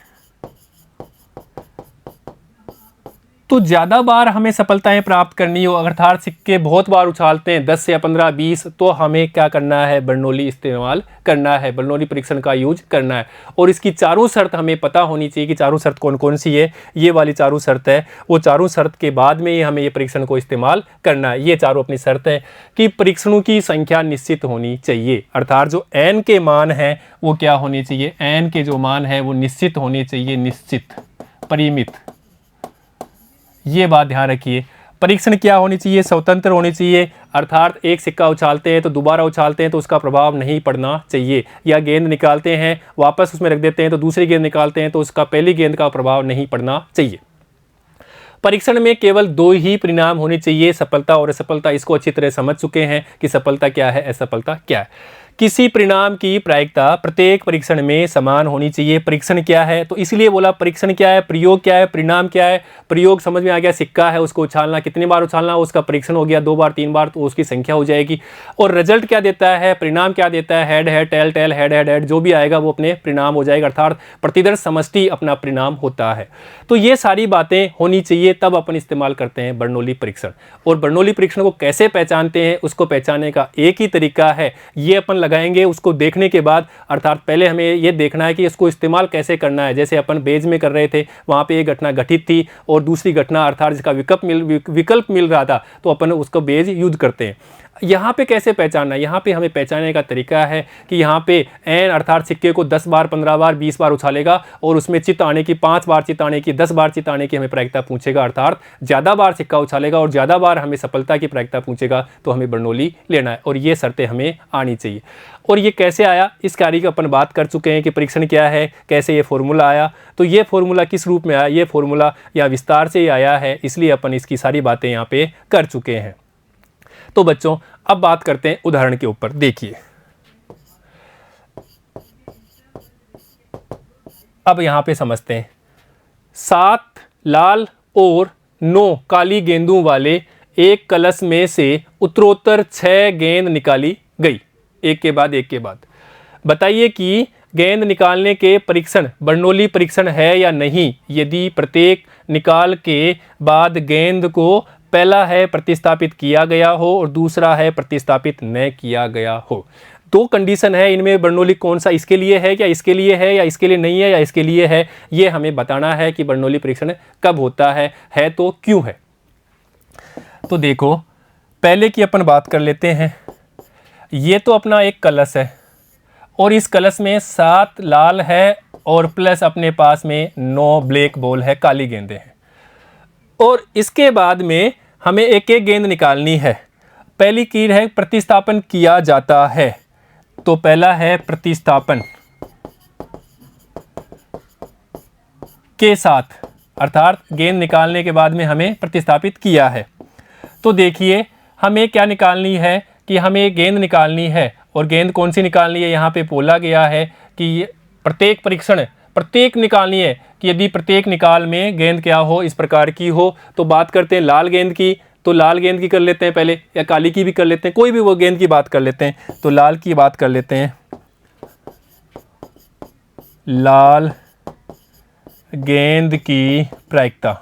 तो ज़्यादा बार हमें सफलताएं प्राप्त करनी हो, अर्थात सिक्के बहुत बार उछालते हैं 10 या 15 20, तो हमें क्या करना है, बर्नौली इस्तेमाल करना है, बर्नौली परीक्षण का यूज करना है। और इसकी चारों शर्त हमें पता होनी चाहिए कि चारों शर्त कौन कौन सी है। ये वाली चारों शर्त है, वो चारों शर्त के बाद में ही हमें ये परीक्षण को इस्तेमाल करना है। ये चारों अपनी शर्त है कि परीक्षणों की संख्या निश्चित होनी चाहिए, अर्थात जो n के मान हैं वो क्या होने चाहिए, n के जो मान है वो निश्चित होने चाहिए, निश्चित, परिमित। ये बात ध्यान रखिए। परीक्षण क्या होनी चाहिए, स्वतंत्र होनी चाहिए, अर्थात एक सिक्का उछालते हैं तो दोबारा उछालते हैं तो उसका प्रभाव नहीं पड़ना चाहिए, या गेंद निकालते हैं वापस उसमें रख देते हैं तो दूसरी गेंद निकालते हैं तो उसका पहली गेंद का प्रभाव नहीं पड़ना चाहिए। परीक्षण में केवल 2 ही परिणाम होने चाहिए, सफलता और असफलता। इसको अच्छी तरह समझ चुके हैं कि सफलता क्या है, असफलता क्या है। किसी परिणाम की प्रायिकता प्रत्येक परीक्षण में समान होनी चाहिए। परीक्षण क्या है, तो इसलिए बोला परीक्षण क्या है, प्रयोग क्या है, परिणाम क्या है। प्रयोग समझ में आ गया, सिक्का है उसको उछालना, कितनी बार उछालना उसका परीक्षण हो गया, 2 बार 3 बार, तो उसकी संख्या हो जाएगी। और रिजल्ट क्या देता है, परिणाम क्या देता है, head head tail tail head head head, जो भी आएगा वो अपने परिणाम हो जाएगा, अर्थात प्रतिदर्श समष्टि अपना परिणाम होता है। तो ये सारी बातें होनी चाहिए, तब अपन इस्तेमाल करते हैं बर्नौली परीक्षण। और बर्नौली परीक्षण को कैसे पहचानते हैं, उसको पहचानने का एक ही तरीका है, ये अपन लगाएंगे उसको देखने के बाद, अर्थात पहले हमें ये देखना है कि इसको इस्तेमाल कैसे करना है। जैसे अपन बेज में कर रहे थे, वहाँ पे एक घटना घटित थी और दूसरी घटना अर्थात जिसका विकल्प मिल रहा था, तो अपन उसको बेज यूज करते हैं। यहाँ पे कैसे पहचानना है, यहाँ पे हमें पहचानने का तरीका है कि यहाँ पे एन अर्थात सिक्के को 10 बार 15 बार 20 बार उछालेगा और उसमें चित्त आने की 5 बार चित्त आने की 10 बार चित्त आने की हमें प्रायिकता पूछेगा, अर्थात ज़्यादा बार सिक्का उछालेगा और ज़्यादा बार हमें सफलता की प्रायिकता पूछेगा, तो हमें बर्नौली लेना है। और ये शर्तें हमें आनी चाहिए। और ये कैसे आया, इस कार्य की अपन बात कर चुके हैं कि परीक्षण क्या है, कैसे ये फॉर्मूला आया। तो ये फॉर्मूला किस रूप में आया, ये फॉर्मूला यहाँ विस्तार से ही आया है, इसलिए अपन इसकी सारी बातें यहाँ पे कर चुके हैं। तो बच्चों अब बात करते हैं उदाहरण के ऊपर। देखिए अब यहां पे समझते हैं, 7 लाल और 9 काली गेंदों वाले एक कलश में से उत्तरोत्तर 6 गेंद निकाली गई, एक के बाद एक के बाद। बताइए कि गेंद निकालने के परीक्षण बर्नौली परीक्षण है या नहीं, यदि प्रत्येक निकाल के बाद गेंद को पहला है प्रतिस्थापित किया गया हो और दूसरा है प्रतिस्थापित न किया गया हो। 2 कंडीशन है, इनमें बर्नौली कौन सा इसके लिए है, या इसके लिए है, या इसके लिए नहीं है, या इसके लिए है, ये हमें बताना है कि बर्नौली परीक्षण कब होता है तो क्यों है। तो देखो पहले की अपन बात कर लेते हैं। ये तो अपना एक कलश है और इस कलश में 7 लाल है और प्लस अपने पास में 9 ब्लैक बॉल है, काली गेंदें हैं। और इसके बाद में हमें एक एक गेंद निकालनी है। पहली कीर है प्रतिस्थापन किया जाता है, तो पहला है प्रतिस्थापन के साथ, अर्थात गेंद निकालने के बाद में हमें प्रतिस्थापित किया है। तो देखिए हमें क्या निकालनी है कि हमें गेंद निकालनी है, और गेंद कौन सी निकालनी है, यहाँ पे बोला गया है कि प्रत्येक परीक्षण प्रत्येक निकालनी है कि यदि प्रत्येक निकाल में गेंद क्या हो, इस प्रकार की हो। तो बात करते हैं लाल गेंद की, तो लाल गेंद की कर लेते हैं पहले, या काली की भी कर लेते हैं, कोई भी वो गेंद की बात कर लेते हैं। तो लाल की बात कर लेते हैं, लाल गेंद की प्रायिकता।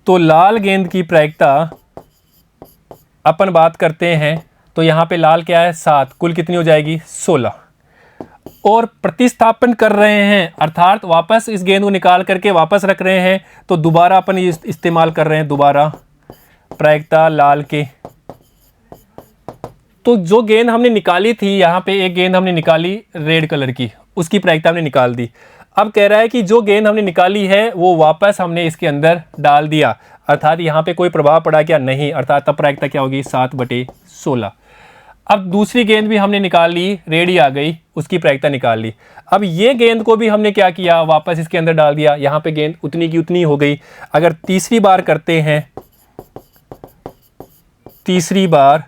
तो लाल गेंद की प्रायिकता अपन बात करते हैं, तो यहाँ पे लाल क्या है 7, कुल कितनी हो जाएगी 16। और प्रतिस्थापन कर रहे हैं, अर्थात वापस इस गेंद को निकाल करके वापस रख रहे हैं, तो दोबारा अपन इस्तेमाल कर रहे हैं दोबारा प्रायिकता लाल के। तो जो गेंद हमने निकाली थी, यहाँ पे एक गेंद हमने निकाली रेड कलर की, उसकी प्रायिकता हमने निकाल दी। अब कह रहा है कि जो गेंद हमने निकाली है वो वापस हमने इसके अंदर डाल दिया, अर्थात यहाँ पे कोई प्रभाव पड़ा क्या, नहीं, अर्थात तब प्रायिकता क्या होगी 7/16। अब दूसरी गेंद भी हमने निकाल ली, रेड ही आ गई, उसकी प्रायिकता निकाल ली। अब ये गेंद को भी हमने क्या किया, वापस इसके अंदर डाल दिया, यहाँ पे गेंद उतनी की उतनी हो गई। अगर तीसरी बार करते हैं, तीसरी बार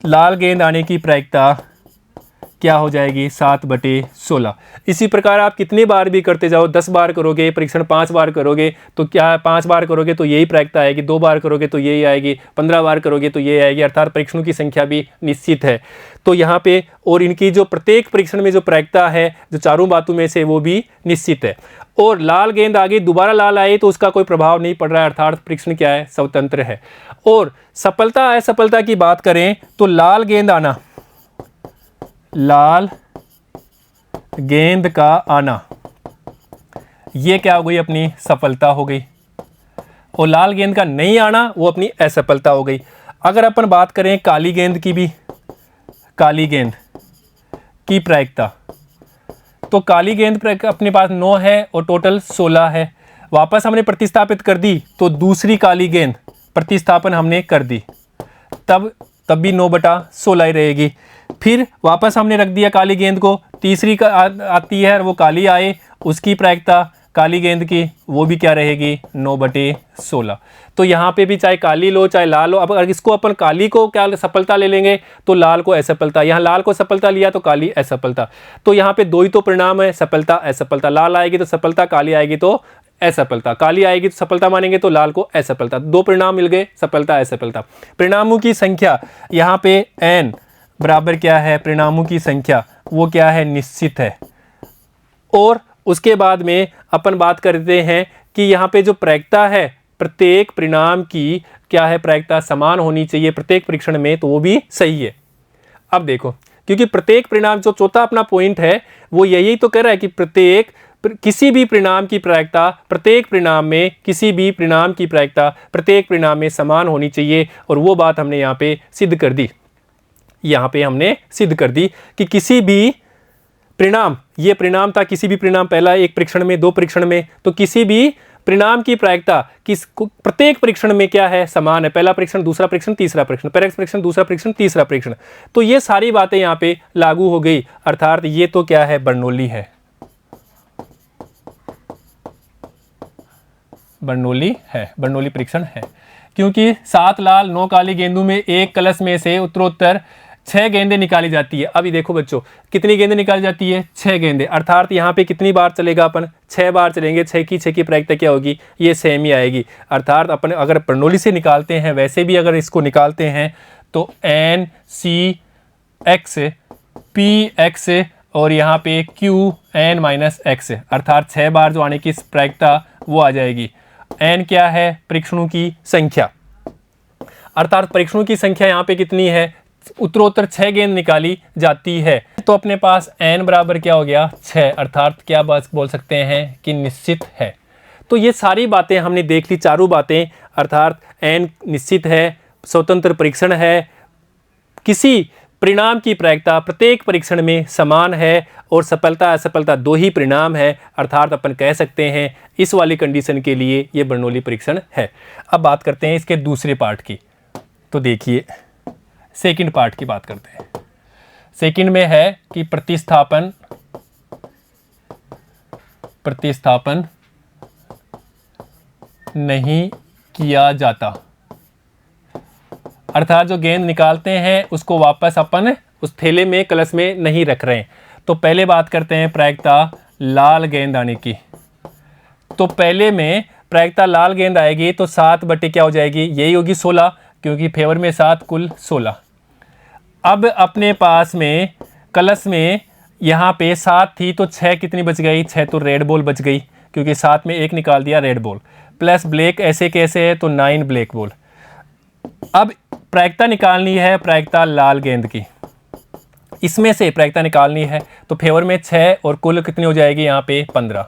लाल गेंद आने की प्रायिकता क्या हो जाएगी 7/16। इसी प्रकार आप कितनी बार भी करते जाओ, 10 बार करोगे परीक्षण, 5 बार करोगे तो क्या 5 बार करोगे तो यही प्रायिकता आएगी, 2 बार करोगे तो यही आएगी, 15 बार करोगे तो ये आएगी, अर्थात परीक्षणों की संख्या भी निश्चित है। तो यहाँ पे और इनकी जो प्रत्येक परीक्षण में जो प्रायिकता है जो चारों बातों में से वो भी निश्चित है। और लाल गेंद आगे दोबारा लाल आए तो उसका कोई प्रभाव नहीं पड़ रहा है, अर्थात परीक्षण क्या है, स्वतंत्र है। और सफलता असफलता की बात करें तो लाल गेंद आना, लाल गेंद का आना, ये क्या हो गई, अपनी सफलता हो गई। और लाल गेंद का नहीं आना वो अपनी असफलता हो गई। अगर अपन बात करें काली गेंद की भी, काली गेंद की प्रायिकता, तो काली गेंद अपने पास 9 है और टोटल 16 है। वापस हमने प्रतिस्थापित कर दी तो दूसरी काली गेंद प्रतिस्थापन हमने कर दी, तब भी 9/16 ही रहेगी। फिर वापस हमने रख दिया काली गेंद को, तीसरी का आती है और वो काली आए, उसकी प्रायिकता काली गेंद की वो भी क्या रहेगी, 9/16। तो यहाँ पे भी चाहे काली लो चाहे लाल लो, अब अगर इसको अपन काली को क्या सफलता ले लेंगे तो लाल को असफलता, यहाँ लाल को सफलता लिया तो काली असफलता। तो यहाँ पे दो ही तो परिणाम है, सफलता असफलता, लाल आएगी तो सफलता, काली आएगी तो असफलता, काली आएगी तो सफलता मानेंगे तो लाल को असफलता, दो परिणाम मिल गए, सफलता असफलता। परिणामों की संख्या यहाँ पे n बराबर क्या है, परिणामों की संख्या वो क्या है, निश्चित है। और उसके बाद में अपन बात करते हैं कि यहाँ पे जो प्रायिकता है प्रत्येक परिणाम की क्या है, प्रायिकता समान होनी चाहिए प्रत्येक परीक्षण में, तो वो भी सही है। अब देखो, क्योंकि प्रत्येक परिणाम, जो चौथा अपना पॉइंट है वो यही तो कह रहा है कि प्रत्येक किसी भी परिणाम की प्रायिकता प्रत्येक परिणाम में, किसी भी परिणाम की प्रायिकता प्रत्येक परिणाम में समान होनी चाहिए। और वो बात हमने यहाँ पे सिद्ध कर दी, यहाँ पे हमने सिद्ध कर दी कि किसी भी परिणाम, ये परिणाम था किसी भी परिणाम, पहला एक परीक्षण में, 2 परीक्षण में, तो किसी भी परिणाम की प्रायिकता किस प्रत्येक परीक्षण में क्या है, समान है। पहला परीक्षण, दूसरा परीक्षण, तीसरा परीक्षण, पहला परीक्षण, दूसरा परीक्षण, तीसरा परीक्षण, तो ये सारी बातें यहाँ पे लागू हो गई। अर्थात ये तो क्या है, बर्नौली है, बर्नौली है, बर्नौली परीक्षण है। क्योंकि 7 लाल 9 काली गेंदों में एक कलश में से उत्तरोत्तर 6 गेंदें निकाली जाती है। अभी देखो बच्चों, कितनी गेंदें निकाली जाती है, 6 गेंदें, अर्थात यहाँ पे कितनी बार चलेगा, अपन 6 बार चलेंगे, 6 की प्रायिकता क्या होगी, ये सेम ही आएगी। अर्थात अपन अगर बर्नौली से निकालते हैं, वैसे भी अगर इसको निकालते हैं तो NCX PX और यहाँ पे QN-X, अर्थात 6 बार जो आने की प्रायिकता वो आ जाएगी। n क्या है, परीक्षणों की संख्या, अर्थात परीक्षणों की संख्या यहाँ पे कितनी है, उत्तरोत्तर 6 गेंद निकाली जाती है। तो अपने पास n बराबर क्या हो गया, 6, अर्थात क्या बात बोल सकते हैं कि निश्चित है। तो ये सारी बातें हमने देख ली, चारों बातें, अर्थात n निश्चित है, स्वतंत्र परीक्षण है, किसी परिणाम की प्रायिकता प्रत्येक परीक्षण में समान है, और सफलता असफलता 2 ही परिणाम है। अर्थात अपन कह सकते हैं इस वाली कंडीशन के लिए ये बर्नौली परीक्षण है। अब बात करते हैं इसके दूसरे पार्ट की। तो देखिए, सेकंड पार्ट की बात करते हैं। सेकंड में है कि प्रतिस्थापन नहीं किया जाता, अर्थात जो गेंद निकालते हैं उसको वापस अपन उस थैले में, कलश में नहीं रख रहे हैं। तो पहले बात करते हैं प्रायिकता लाल गेंद आने की। तो पहले में प्रायिकता लाल गेंद आएगी तो 7 क्या हो जाएगी, यही होगी 16, क्योंकि फेवर में 7 कुल 16। अब अपने पास में कलश में यहाँ पे 7 थी तो 6 कितनी बच गई, 6 तो रेड बॉल बच गई, क्योंकि 7 में 1 निकाल दिया रेड बॉल, प्लस ब्लैक ऐसे कैसे है तो 9 ब्लैक बॉल। अब प्रायिकता निकालनी है प्रायिकता लाल गेंद की, इसमें से प्रायिकता निकालनी है, तो फेवर में 6 और कुल कितनी हो जाएगी यहाँ पे 15।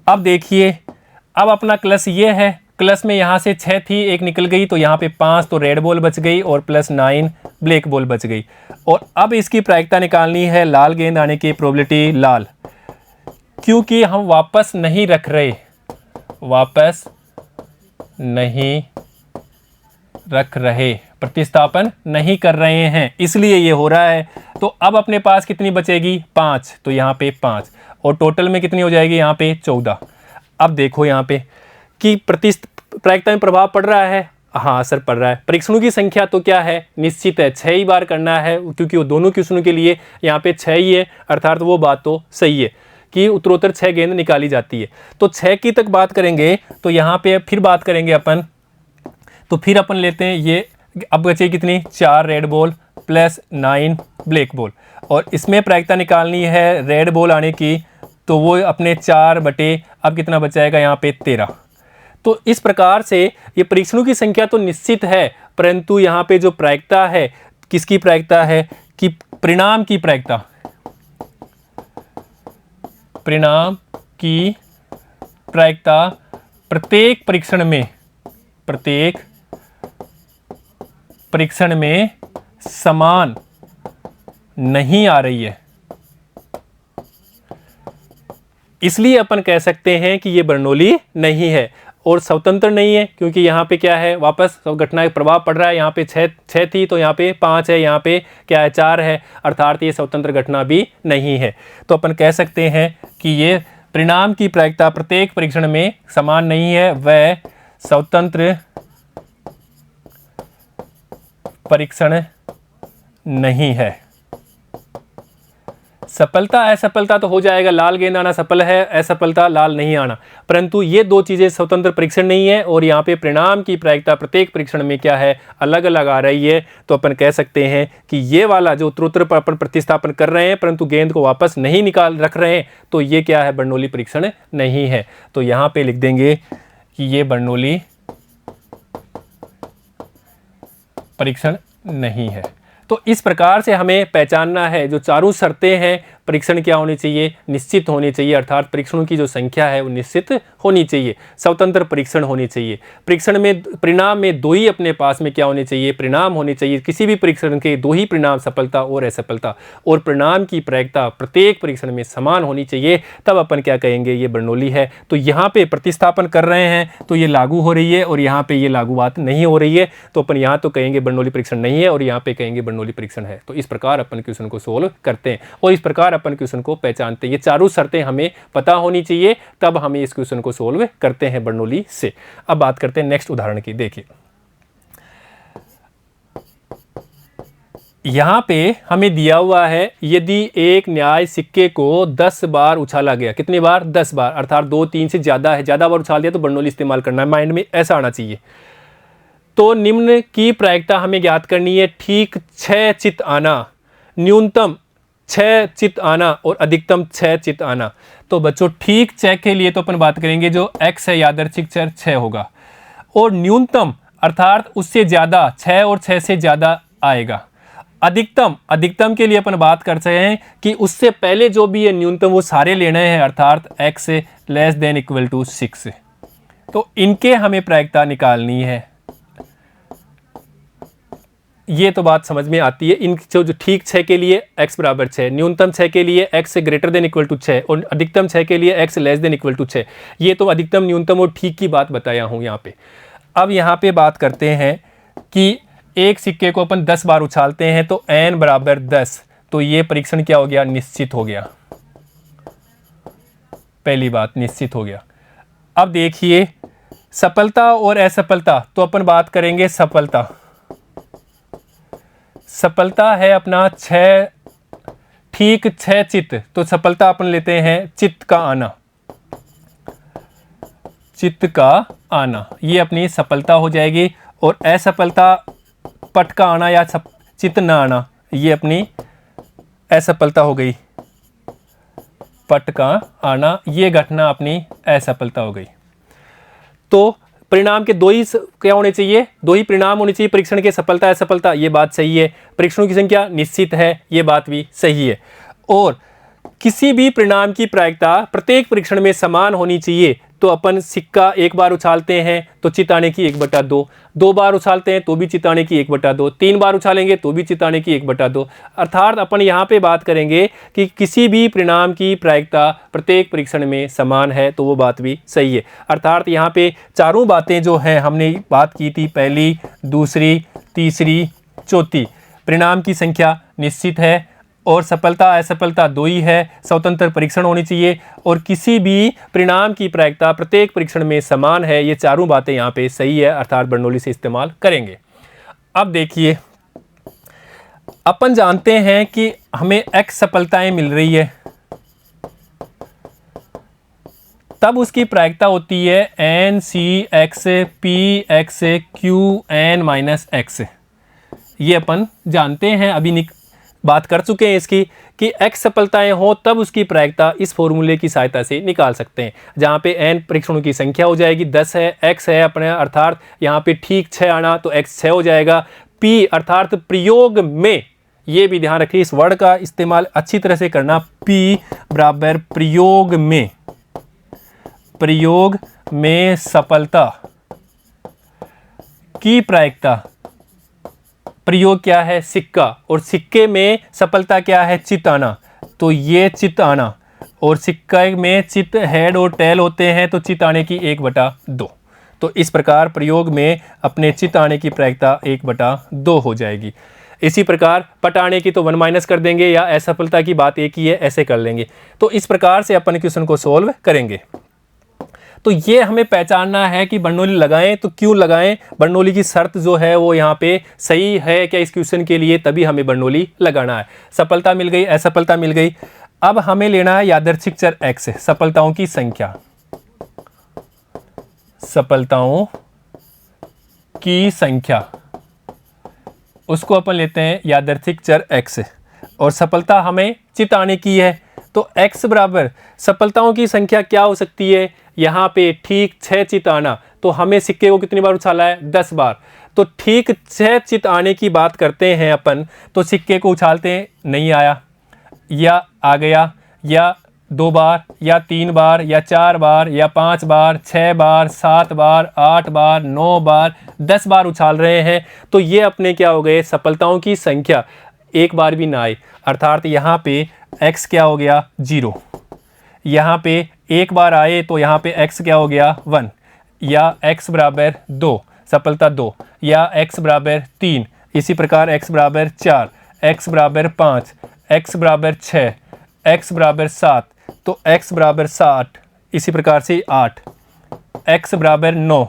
अब देखिए, अब अपना क्लस ये है, क्लस में यहाँ से 6 थी, 1 निकल गई, तो यहाँ पे 5 तो रेड बॉल बच गई और प्लस 9 ब्लैक बॉल बच गई। और अब इसकी प्रायिकता निकालनी है लाल गेंद आने की प्रोबेबिलिटी लाल, क्योंकि हम वापस नहीं रख रहे, वापस नहीं रख रहे, प्रतिस्थापन नहीं कर रहे हैं, इसलिए ये हो रहा है। तो अब अपने पास कितनी बचेगी, 5, तो यहाँ पे 5, और टोटल में कितनी हो जाएगी यहाँ पे 14। अब देखो यहाँ पे कि प्रायिकता में प्रभाव पड़ रहा है, हाँ असर पड़ रहा है। परीक्षणों की संख्या तो क्या है, निश्चित है, 6 ही बार करना है, क्योंकि वो दोनों क्वेश्चनों के लिए यहाँ पे 6 ही है, अर्थात वो बात तो सही है कि उत्तरोत्तर 6 गेंद निकाली जाती है। तो 6 की तक बात करेंगे तो यहाँ पे फिर बात करेंगे अपन, तो फिर अपन लेते हैं ये, अब बचे कितनी, 4 red ball plus 9 black ball, और इसमें प्रायिकता निकालनी है रेड बॉल आने की, तो वो अपने 4 बटे अब कितना बचाएगा यहाँ पे 13। तो इस प्रकार से ये परीक्षणों की संख्या तो निश्चित है, परंतु यहाँ पे जो प्रायिकता है, किसकी प्रायिकता है कि परिणाम की प्रायिकता, परिणाम की प्रायिकता प्रत्येक परीक्षण में समान नहीं आ रही है, इसलिए अपन कह सकते हैं कि ये बर्नौली नहीं है और स्वतंत्र नहीं है, क्योंकि यहाँ पे क्या है, वापस घटना का प्रभाव पड़ रहा है। यहाँ पे 6 थी तो यहाँ पे 5 है, यहाँ पे क्या है 4 है, अर्थात ये स्वतंत्र घटना भी नहीं है। तो अपन कह सकते हैं कि ये परिणाम की प्रायिकता प्रत्येक परीक्षण में समान नहीं है, वह स्वतंत्र परीक्षण नहीं है। सफलता असफलता तो हो जाएगा, लाल गेंद आना सफल है, असफलता लाल नहीं आना, परंतु ये दो चीजें स्वतंत्र परीक्षण नहीं है, और यहाँ पे परिणाम की प्रायिकता प्रत्येक परीक्षण में क्या है, अलग अलग आ रही है। तो अपन कह सकते हैं कि ये वाला जो उत्तरोत्तर पर अपन प्रतिस्थापन कर रहे हैं परंतु गेंद को वापस नहीं निकाल रख रहे हैं, तो ये क्या है, बर्नौली परीक्षण नहीं है। तो यहाँ पे लिख देंगे कि ये बर्नौली परीक्षण नहीं है। तो इस प्रकार से हमें पहचानना है, जो चारों शर्तें हैं परीक्षण क्या होनी चाहिए, निश्चित होनी चाहिए, अर्थात परीक्षणों की जो संख्या है वो निश्चित होनी चाहिए, स्वतंत्र परीक्षण होनी चाहिए, परीक्षण में परिणाम में 2 ही अपने पास में क्या होने चाहिए, परिणाम होने चाहिए, किसी भी परीक्षण के 2 ही परिणाम, सफलता और असफलता, और परिणाम की प्रायिकता प्रत्येक परीक्षण में समान होनी चाहिए, तब अपन क्या कहेंगे, ये बर्नौली है। तो यहाँ पे प्रतिस्थापन कर रहे हैं तो ये लागू हो रही है, और यहाँ पे ये लागू बात नहीं हो रही है, तो अपन यहाँ तो कहेंगे बर्नौली परीक्षण नहीं है और यहाँ पे कहेंगे बर्नौली परीक्षण है। तो इस प्रकार अपन क्वेश्चन को सोल्व करते हैं और इस प्रकार अपन क्वेश्चन को पहचानते हैं। ये चारों शर्तें हमें पता होनी चाहिए, तब हमें इस क्वेश्चन को सोल्व करते हैं बर्नौली से। अब बात करते हैं नेक्स्ट उदाहरण की। देखिए यहां पे हमें दिया हुआ है, यदि एक न्याय सिक्के को 10 बार उछाला गया, कितनी बार, 10 बार, अर्थात 2 3 से ज्यादा है, ज्यादा बार उछाल दिया तो बर्नौली इस्तेमाल करना है, माइंड में ऐसा आना चाहिए। तो निम्न की प्रायिकता हमें ज्ञात करनी है, ठीक 6 चित आना, न्यूनतम 6 चित आना और अधिकतम 6 चित आना। तो बच्चों ठीक 6 के लिए तो अपन बात करेंगे जो x है यादृच्छिक चर 6 होगा, और न्यूनतम अर्थात उससे ज्यादा 6 और 6 से ज्यादा आएगा। अधिकतम के लिए अपन बात करते हैं कि उससे पहले जो भी है न्यूनतम वो सारे लेने हैं, अर्थात x less than equal to 6। तो इनके हमें प्रायिकता निकालनी है। ये तो बात समझ में आती है। इन जो ठीक 6 के लिए x बराबर 6, न्यूनतम 6 के लिए x greater than equal to 6 और अधिकतम 6 के लिए x less than equal to 6। ये तो अधिकतम न्यूनतम और ठीक की बात बताया हूं यहाँ पे। अब यहाँ पे बात करते हैं कि एक सिक्के को अपन 10 बार उछालते हैं तो n बराबर 10, तो ये परीक्षण क्या हो गया, निश्चित हो गया। पहली बात निश्चित हो गया। अब देखिए सफलता और असफलता, तो अपन बात करेंगे सफलता। सफलता है अपना 6, ठीक 6 चित्त, तो सफलता अपन लेते हैं चित्त का आना, चित्त का आना, ये अपनी सफलता हो जाएगी। और असफलता पट का आना या चित्त ना आना, ये अपनी असफलता हो गई। पट का आना, ये घटना अपनी असफलता हो गई। तो परिणाम के 2 ही क्या होने चाहिए, 2 ही परिणाम होने चाहिए परीक्षण के, सफलता असफलता, ये बात सही है। परीक्षणों की संख्या निश्चित है, ये बात भी सही है। और किसी भी परिणाम की प्रायिकता प्रत्येक परीक्षण में समान होनी चाहिए। तो अपन सिक्का 1 बार उछालते हैं तो चित आने की 1/2, 2 बार उछालते हैं तो भी चित आने की 1/2, 3 बार उछालेंगे तो भी चित आने की 1/2। अर्थात अपन यहाँ पे बात करेंगे कि किसी भी परिणाम की प्रायिकता प्रत्येक परीक्षण में समान है, तो वो बात भी सही है। अर्थात यहाँ पे चारों बातें जो हैं हमने बात की थी, पहली, दूसरी, तीसरी, चौथी, परिणाम की संख्या निश्चित है, और सफलता असफलता दो ही है, स्वतंत्र परीक्षण होनी चाहिए और किसी भी परिणाम की प्रायिकता प्रत्येक परीक्षण में समान है। ये चारों बातें यहाँ पे सही है, अर्थात बर्नौली से इस्तेमाल करेंगे। अब देखिए, अपन जानते हैं कि हमें x सफलताएं मिल रही है, तब उसकी प्रायिकता होती है N C X P X Q N minus X. ये अपन जानते हैं, अभी बात कर चुके हैं इसकी कि x सफलताएं हो तब उसकी प्रायिकता इस फॉर्मूले की सहायता से निकाल सकते हैं, जहाँ पे n परीक्षणों की संख्या हो जाएगी 10 है, x है अपने अर्थात यहाँ पे ठीक 6 आना तो x 6 हो जाएगा। p अर्थात प्रयोग में, ये भी ध्यान रखिए, इस वर्ड का इस्तेमाल अच्छी तरह से करना, p बराबर प्रयोग में सफलता की प्रायिकता। प्रयोग क्या है? सिक्का, और सिक्के में सफलता क्या है? चित आना, तो ये चित आना, और सिक्के में चित हेड और टेल होते हैं तो चित आने की 1/2। तो इस प्रकार प्रयोग में अपने चित आने की प्रायिकता 1/2 हो जाएगी। इसी प्रकार पट आने की तो 1 माइनस कर देंगे, या असफलता की बात एक ही है, ऐसे कर लेंगे। तो इस प्रकार से अपन क्वेश्चन को सोल्व करेंगे। तो ये हमें पहचानना है कि बर्नौली लगाएं तो क्यों लगाएं, बर्नौली की शर्त जो है वो यहाँ पे सही है क्या इस क्वेश्चन के लिए, तभी हमें बर्नौली लगाना है। सफलता मिल गई, असफलता मिल गई। अब हमें लेना है यादृच्छिक चर x, सफलताओं की संख्या, सफलताओं की संख्या, उसको अपन लेते हैं यादृच्छिक चर x, और सफलता हमें चित आने की है तो x बराबर सफलताओं की संख्या क्या हो सकती है, यहाँ पे ठीक 6 चित आना, तो हमें सिक्के को कितनी बार उछाला है? 10 बार। तो ठीक 6 चित आने की बात करते हैं अपन, तो सिक्के को उछालते हैं, नहीं आया, या आ गया, या 2 बार, या 3 बार, या 4 बार, या 5 बार, 6 बार, 7 बार, 8 बार, 9 बार, 10 बार उछाल रहे हैं, तो ये अपने क्या हो गए? सफलताओं की संख्या। एक बार भी ना आए, अर्थात यहाँ पे x क्या हो गया? 0। यहाँ पे एक बार आए तो यहाँ पे x क्या हो गया? 1, या x बराबर 2, सफलता 2, या x बराबर 3, इसी प्रकार x बराबर 4, x बराबर 5, x बराबर 6, x बराबर 7, तो x बराबर 60, इसी प्रकार से 8, x बराबर 9,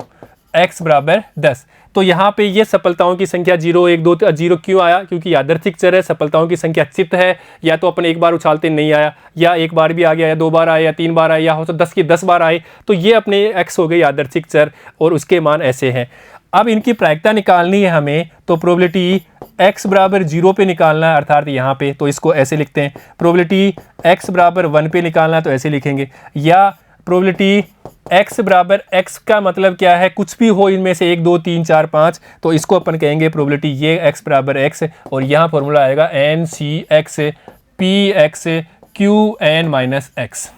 x बराबर 10। तो यहाँ पे ये सफलताओं की संख्या 0, 1, 2, 0 क्यों आया? क्योंकि यादृच्छिक चर है, सफलताओं की संख्या चित है, या तो अपन एक बार उछालते नहीं आया, या एक बार भी आ गया, या 2 बार आया, या 3 बार आया, या हो तो 10 की 10 बार आए, तो ये अपने x हो गए यादृच्छिक चर और उसके मान ऐसे हैं। अब इनकी प्रायिकता निकालनी है हमें, तो प्रोबेबिलिटी x बराबर 0 पे निकालना है, अर्थात यहाँ पे, तो इसको ऐसे लिखते हैं। प्रोबेबिलिटी x बराबर 1 पे निकालना है तो ऐसे लिखेंगे, या प्रोबेबिलिटी x बराबर x का मतलब क्या है? कुछ भी हो इनमें से 1, 2, 3, 4, 5, तो इसको अपन कहेंगे प्रोबेबिलिटी ये x बराबर x, और यहाँ फॉर्मूला आएगा N C X P X Q N minus X.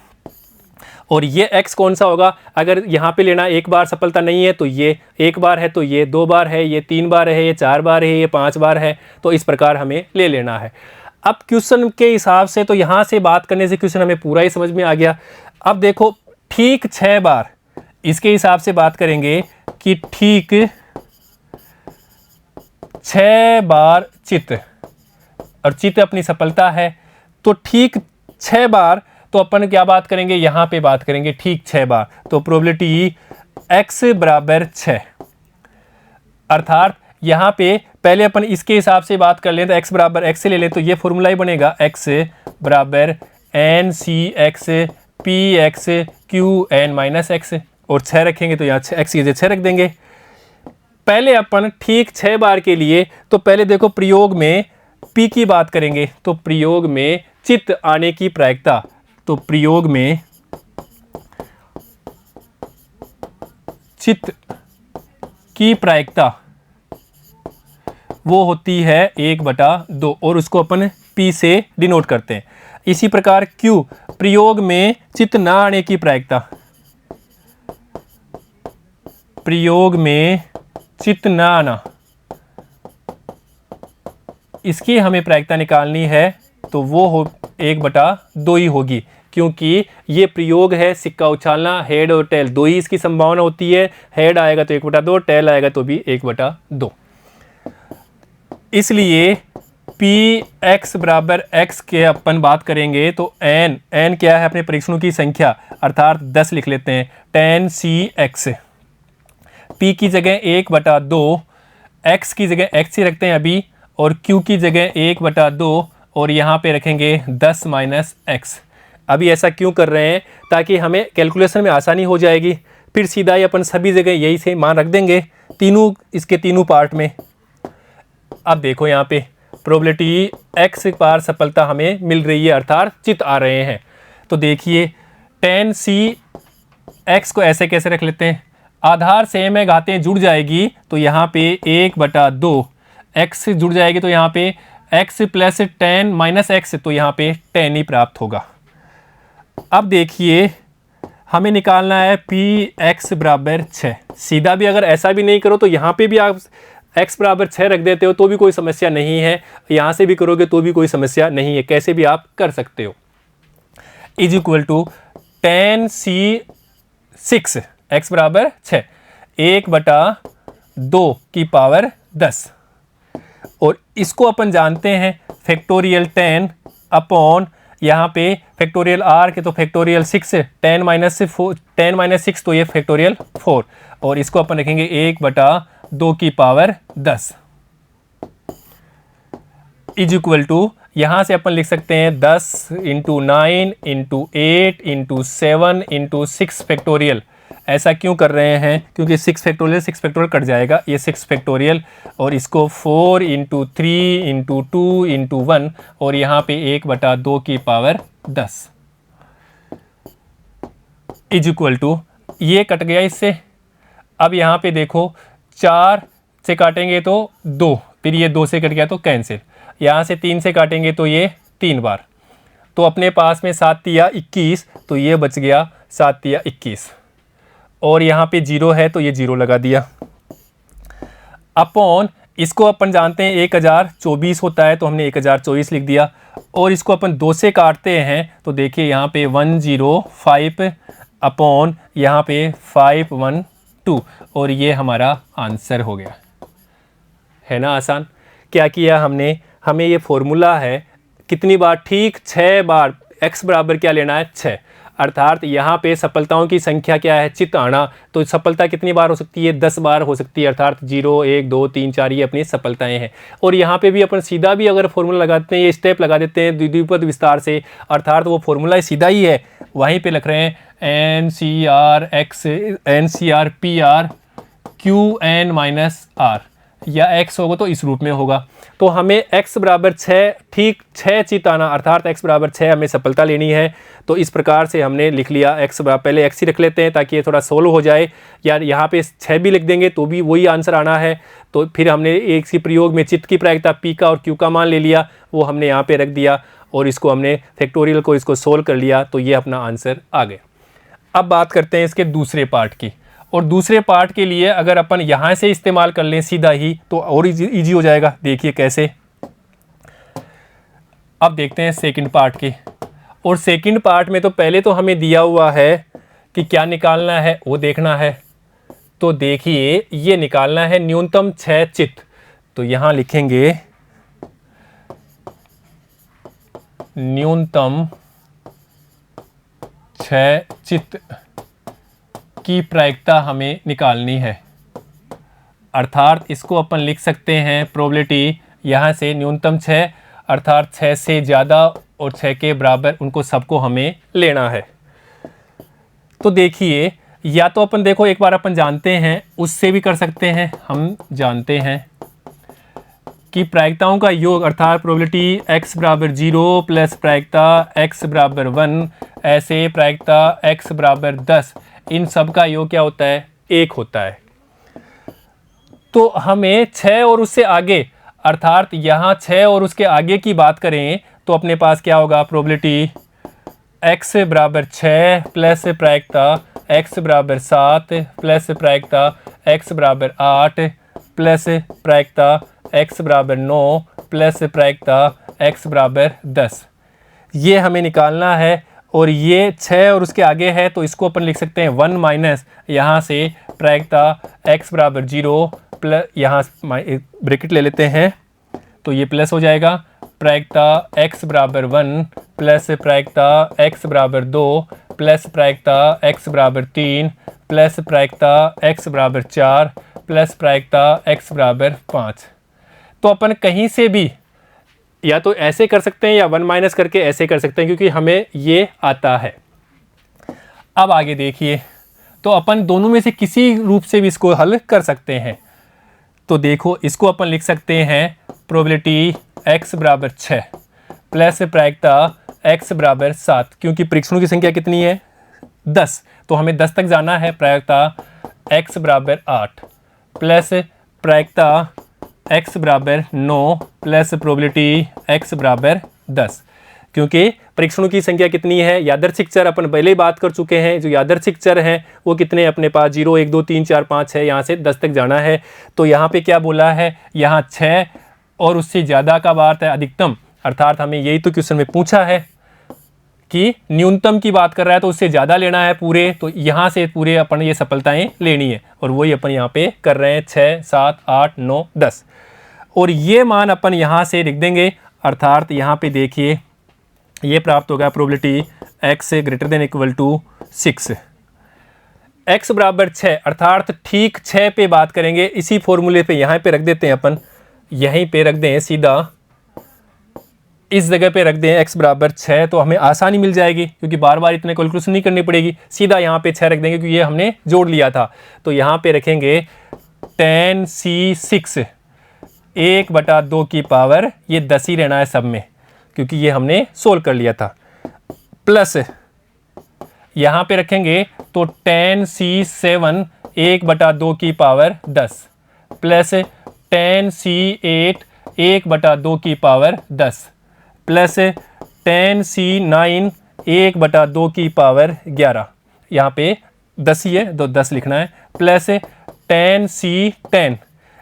और ये x कौन सा होगा? अगर यहाँ पे लेना एक बार सफलता नहीं है तो ये एक बार है, तो ये 2 बार है, ये 3 बार है, ये 4 बार है, ये 5 बार है, तो इस प्रकार हमें ले लेना है। अब क्वेश्चन के हिसाब से, तो यहाँ से बात करने से क्वेश्चन हमें पूरा ही समझ में आ गया। अब देखो, ठीक 6 बार, इसके हिसाब से बात करेंगे कि ठीक 6 बार चित, और चित अपनी सफलता है, तो ठीक 6 बार, तो अपन क्या बात करेंगे? यहाँ पे बात करेंगे ठीक 6 बार, तो प्रोबेबिलिटी x बराबर 6, अर्थात यहाँ पे पहले अपन इसके हिसाब से बात कर लें तो x बराबर x से ले लें, तो ये फॉर्मूला ही बनेगा x बराबर N C X P X Q N minus X, और 6 रखेंगे तो यहाँ x की जगह 6 रख देंगे। पहले अपन ठीक 6 बार के लिए, तो पहले देखो प्रयोग में p की बात करेंगे, तो प्रयोग में चित आने की प्रायिकता, तो प्रयोग में चित की प्रायिकता वो होती है 1/2, और उसको अपन p से डिनोट करते हैं। इसी प्रकार q, प्रयोग में चित ना आने की प्रायिकता, प्रयोग में चित ना आना, इसकी हमें प्रायिकता निकालनी है, तो वो हो 1/2 ही होगी, क्योंकि ये प्रयोग है, सिक्का उछालना, हेड और टेल दो ही इसकी संभावना होती है। हेड आएगा तो 1/2, टेल आएगा तो भी 1/2। इसलिए पी एक्स बराबर एक्स के अपन बात करेंगे तो एन क्या है, अपने परीक्षणों की संख्या अर्थात 10 लिख लेते हैं। 10 सी एक्स, पी की जगह 1/2, एक्स की जगह एक्स ही रखते हैं अभी, और क्यू की जगह 1/2 और यहाँ पे रखेंगे 10 माइनस एक्स। अभी ऐसा क्यों कर रहे हैं, ताकि हमें कैलकुलेशन में आसानी हो जाएगी। फिर सीधा ही अपन सभी जगह यही से मान रख देंगे तीनों, इसके तीनों पार्ट में। अब देखो यहाँ पे प्रोबेबिलिटी एक्स बार सफलता हमें मिल रही है, अर्थात चित आ रहे हैं। तो देखिए 10 सी एक्स को ऐसे कैसे रख लेते हैं, आधार सेम है, घातें जुड़ जाएगी तो यहाँ पे 1/2 एक्स जुड़ जाएगी, तो यहाँ पे एक्स प्लस 10 माइनस एक्स, तो यहाँ पे 10 ही प्राप्त होगा। अब देखिए हमें निकालना है पी एक्स बराबर 6। सीधा भी अगर ऐसा भी नहीं करो तो यहाँ पे भी आप x बराबर 6 रख देते हो तो भी कोई समस्या नहीं है, यहाँ से भी करोगे तो भी कोई समस्या नहीं है, कैसे भी आप कर सकते हो। Is equal to 10 C 6 x बराबर 6, 1/2 की पावर 10, और इसको अपन जानते हैं फैक्टोरियल 10 अपॉन यहाँ पे फैक्टोरियल r के तो फैक्टोरियल 6, 10 माइनस 6 तो ये फैक्टोरियल 4, और इसको अपन रखेंगे 1/2 की पावर 10 इज इक्वल टू, यहाँ से अपन लिख सकते हैं 10 × 9 × 8 × 7 × 6 फैक्टोरियल। ऐसा क्यों कर रहे हैं, क्योंकि 6 फैक्टोरियल कट जाएगा, ये 6 फैक्टोरियल, और इसको 4 × 3 × 2 × 1, और यहाँ पे 1/2 की पावर 10 इज इक्वल टू, ये कट गया इससे। अब यहाँ पे देखो 4 से काटेंगे तो 2, फिर ये 2 से कट गया तो कैंसिल, यहाँ से 3 से काटेंगे तो ये 3 बार, तो अपने पास में 7 या 21, तो ये बच गया 7 या 21, और यहाँ पे 0 है तो ये 0 लगा दिया। अपॉन इसको अपन जानते हैं 1024 होता है, तो हमने 1024 लिख दिया, और इसको अपन 2 से काटते हैं तो देखिए यहाँ पे 105 अपॉन यहाँ पे 512, और ये हमारा आंसर हो गया। है ना आसान। क्या किया हमने, हमें ये फॉर्मूला है कितनी बार, ठीक 6 बार, x बराबर क्या लेना है 6, अर्थात यहाँ पे सफलताओं की संख्या क्या है, चित आना, तो सफलता कितनी बार हो सकती है, 10 बार हो सकती है, अर्थात 0 1 2 3 4 ये अपनी सफलताएं हैं। और यहाँ पे भी अपन सीधा भी अगर फॉर्मूला लगाते हैं, ये स्टेप लगा देते हैं द्विपद विस्तार से, अर्थात वो फॉर्मूला सीधा ही है, वहीं पे लिख रहे हैं NCR QN माइनस R, या x होगा तो इस रूप में होगा। तो हमें x बराबर 6, ठीक 6 चित आना, अर्थात x बराबर 6 हमें सफलता लेनी है। तो इस प्रकार से हमने लिख लिया x बराबर, पहले x ही रख लेते हैं ताकि ये थोड़ा सोल्व हो जाए, या यहाँ पे 6 भी लिख देंगे तो भी वही आंसर आना है। तो फिर हमने एक सी प्रयोग में चित्त की प्रायिकता p का और q का मान ले लिया, वो हमने यहाँ पे रख दिया, और इसको हमने फैक्टोरियल को इसको सोल्व कर लिया, तो ये अपना आंसर आ गया। अब बात करते हैं इसके दूसरे पार्ट की, और दूसरे पार्ट के लिए अगर अपन यहाँ से इस्तेमाल कर लें सीधा ही तो और इजी हो जाएगा। देखिए कैसे, अब देखते हैं सेकंड पार्ट की। और सेकंड पार्ट में तो पहले तो हमें दिया हुआ है कि क्या निकालना है वो देखना है। तो देखिए ये निकालना है न्यूनतम 6 चित्त, तो यहाँ लिखेंगे न्यूनतम 6 चित्त की प्रायिकता हमें निकालनी है, अर्थात इसको अपन लिख सकते हैं प्रोबेबिलिटी यहाँ से न्यूनतम 6, अर्थात 6 से ज़्यादा और 6 के बराबर, उनको सबको हमें लेना है। तो देखिए या तो अपन देखो एक बार अपन जानते हैं, उससे भी कर सकते हैं। हम जानते हैं कि प्रायिकताओं का योग, अर्थात प्रोबेबिलिटी x बराबर 0 प्लस प्रायिकता x बराबर 1, ऐसे प्रायिकता x बराबर 10, इन सब का योग क्या होता है, 1 होता है। तो हमें 6 और उससे आगे, अर्थात यहाँ 6 और उसके आगे की बात करें तो अपने पास क्या होगा, प्रोबेबिलिटी x बराबर 6 प्लस प्रायिकता x बराबर 7 प्लस प्रायिकता x बराबर 8 प्लस प्रायिकता x बराबर 9 प्लस प्रायिकता x बराबर 10, ये हमें निकालना है। और ये 6 और उसके आगे है तो इसको अपन लिख सकते हैं 1 माइनस यहाँ से प्रायिकता x बराबर 0 प्लस, यहाँ ब्रैकेट ले लेते हैं, तो ये प्लस हो जाएगा। प्रायिकता x बराबर 1 प्लस प्रायिकता x बराबर 2 प्लस प्रायिकता x बराबर 3 प्लस प्रायिकता x बराबर 4 प्लस प्रायिकता x बराबर 5। तो अपन कहीं से भी या तो ऐसे कर सकते हैं या 1 माइनस करके ऐसे कर सकते हैं, क्योंकि हमें ये आता है। अब आगे देखिए, तो अपन दोनों में से किसी रूप से भी इसको हल कर सकते हैं। तो देखो, इसको अपन लिख सकते हैं प्रोबेबिलिटी x बराबर 6 प्लस प्रायिकता x बराबर 7, क्योंकि परीक्षणों की संख्या कितनी है 10, तो हमें 10 तक जाना है। प्रायिकता x बराबर 8 प्लस प्रायिकता x बराबर 9 प्लस प्रोबेबिलिटी x बराबर 10, क्योंकि परीक्षणों की संख्या कितनी है, यादृच्छिक चर अपन पहले ही बात कर चुके हैं। जो यादृच्छिक चर हैं वो कितने अपने पास 0 1 2 3 4 5 है, यहाँ से 10 तक जाना है। तो यहाँ पे क्या बोला है, यहाँ 6 और उससे ज़्यादा का बात है अधिकतम, अर्थात हमें यही तो क्वेश्चन में पूछा है कि न्यूनतम की बात कर रहा है तो उससे ज़्यादा लेना है पूरे, तो यहाँ से पूरे अपन ये सफलताएं लेनी है, और वही अपन यहाँ पे कर रहे हैं 6 7 8 9 10। और ये मान अपन यहाँ से लिख देंगे, अर्थात यहाँ पे देखिए ये प्राप्त होगा probability x greater than equal to 6, x बराबर 6, अर्थात ठीक 6 पे बात करेंगे। इसी फॉर्मूले पे यहाँ पे रख देते हैं अपन, यहीं पे रख दें सीधा, इस जगह पे रख दें x बराबर 6, तो हमें आसानी मिल जाएगी, क्योंकि बार बार इतने कैलकुलेशन नहीं करनी पड़ेगी। सीधा यहाँ पे 6 रख देंगे, क्योंकि ये हमने जोड़ लिया था। तो यहाँ पे रखेंगे tan c6 1/2 की पावर, ये 10 ही रहना है सब में, क्योंकि ये हमने सोल्व कर लिया था। प्लस यहाँ पे रखेंगे तो tan c7 1/2 की पावर 10 प्लस tan c8 1/2 की पावर 10 प्लस tan c9 1/2 की पावर 11, यहाँ पे 10 ही है तो 10 लिखना है, प्लस tan c10,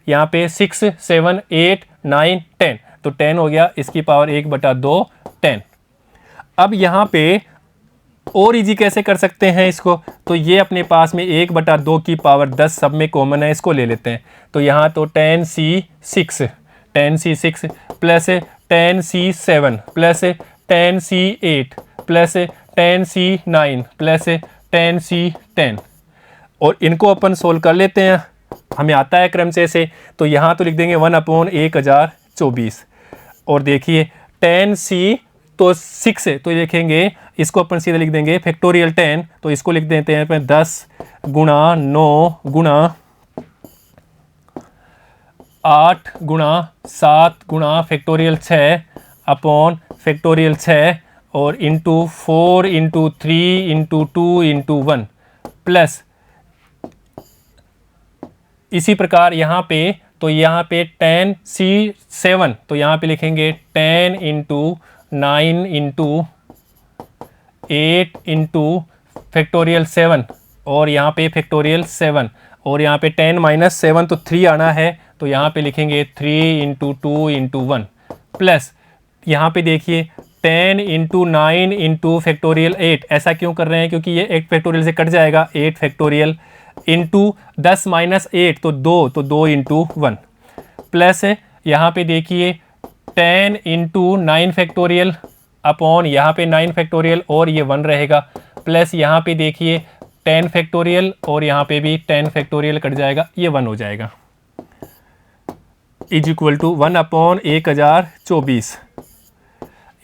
यहाँ पे 6 7 8 9 10, तो 10 हो गया, इसकी पावर 1/2 10। अब यहाँ पे और इजी कैसे कर सकते हैं इसको, तो ये अपने पास में 1/2 की पावर 10 सब में कॉमन है, इसको ले लेते हैं। तो यहाँ तो tan c6 plus tan c7 plus tan c8 plus tan c9 plus tan c10, और इनको अपन सोल्व कर लेते हैं, हमें आता है क्रम से। तो यहाँ तो लिख देंगे 1/1024, और देखिए tan c तो 6 है, तो लिखेंगे इसको अपन सीधे लिख देंगे फैक्टोरियल 10, तो इसको लिख देते हैं 10 गुणा 9 गुणा 8 गुणा 7 गुणा फैक्टोरियल 6 अपॉन फैक्टोरियल 6 और into 4 into 3 into 2 into 1 plus इसी प्रकार यहाँ पे, तो यहाँ पे tan c7, तो यहाँ पे लिखेंगे 10 इंटू 9 इंटू 8 इंटू फैक्टोरियल 7 और यहाँ पे फैक्टोरियल 7, और यहाँ पे 10 माइनस 7 तो 3 आना है, तो यहाँ पे लिखेंगे 3 इंटू 2 इंटू 1 प्लस यहाँ पे देखिए 10 इंटू 9 इंटू फैक्टोरियल 8, ऐसा क्यों कर रहे हैं, क्योंकि ये 8 फैक्टोरियल से कट जाएगा, 8 फैक्टोरियल इंटू 10 माइनस 8 तो 2, तो 2 इंटू 1 प्लस यहाँ पे देखिए 10 इंटू 9 फैक्टोरियल अपॉन यहाँ पे 9 फैक्टोरियल और ये 1 रहेगा, प्लस यहाँ पे देखिए 10 फैक्टोरियल और यहाँ पे भी 10 फैक्टोरियल कट जाएगा, ये 1 हो जाएगा, इज इक्वल टू 1/1024।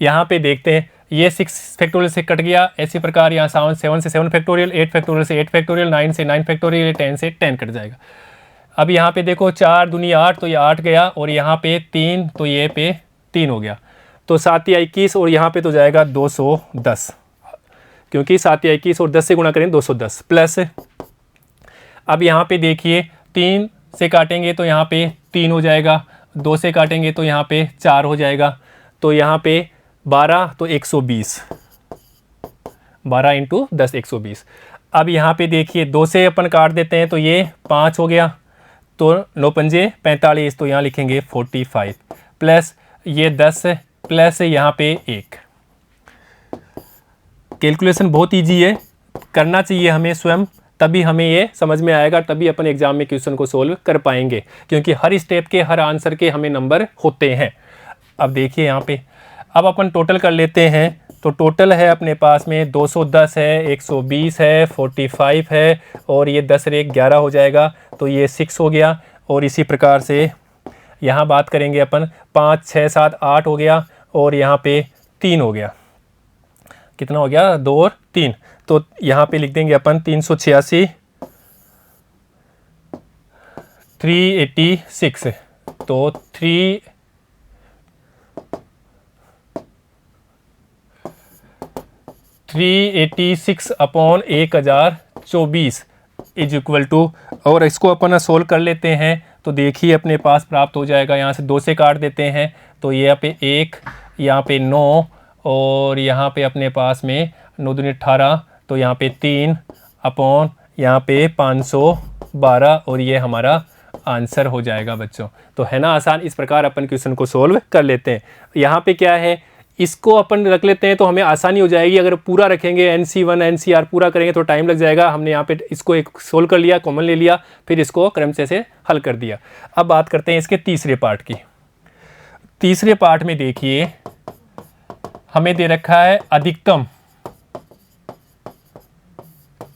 यहाँ पे देखते हैं ये 6 फैक्टोरियल से कट गया, इसी प्रकार यहाँ 7 से 7 फैक्टोरियल, 8 फैक्टोरियल से 8 फैक्टोरियल, 9 से 9 फैक्टोरियल, 10 से 10 कट जाएगा। अब यहाँ पे देखो 4 दूनी 8, तो ये 8 गया, और यहाँ पे 3, तो ये पे 3 हो गया, तो 7 या 21 और यहाँ पे तो जाएगा 210, क्योंकि 7 या 21 और 10 से गुणा करें 210 प्लस। अब यहाँ पे देखिए 3 से काटेंगे तो यहाँ पे 3 हो जाएगा, 2 से काटेंगे तो यहाँ पे 4 हो जाएगा, तो यहाँ पे 12 तो 120, 12 इंटू 10 120। अब यहाँ पे देखिए 2 से अपन काट देते हैं तो ये 5 हो गया, तो 9 पंजे 45, तो यहाँ लिखेंगे 45 प्लस ये 10 प्लस यहाँ पे 1। कैलकुलेशन बहुत ईजी है, करना चाहिए हमें स्वयं, तभी हमें ये समझ में आएगा, तभी अपन एग्जाम में क्वेश्चन को सोल्व कर पाएंगे, क्योंकि हर स्टेप के हर आंसर के हमें नंबर होते हैं। अब देखिए यहाँ पे, अब अपन टोटल कर लेते हैं। तो टोटल है अपने पास में 210 है, 120 है, 45 है, और ये 10 रेक 11 हो जाएगा, तो ये 6 हो गया। और इसी प्रकार से यहाँ बात करेंगे अपन 5 6 7 8 हो गया, और यहाँ पे 3 हो गया। कितना हो गया? 2 और 3। तो यहाँ पे लिख देंगे अपन 386, 386। तो 386 अपॉन 1024 इज इक्वल टू, और इसको अपन सोल्व कर लेते हैं। तो देखिए अपने पास प्राप्त हो जाएगा, यहाँ से 2 से काट देते हैं तो यहाँ पे 1, यहाँ पे 9, और यहाँ पे अपने पास में 9 दूनी 18, तो यहाँ पे 3 अपॉन यहाँ पे 512, और ये हमारा आंसर हो जाएगा बच्चों। तो है ना आसान, इस प्रकार अपन क्वेश्चन को सोल्व कर लेते हैं। यहाँ पे क्या है, इसको अपन रख लेते हैं तो हमें आसानी हो जाएगी। अगर पूरा रखेंगे NC1 NCR पूरा करेंगे तो टाइम लग जाएगा। हमने यहाँ पे इसको एक सोल्व कर लिया, कॉमन ले लिया, फिर इसको क्रम से हल कर दिया। अब बात करते हैं इसके तीसरे पार्ट की। तीसरे पार्ट में देखिए हमें दे रखा है अधिकतम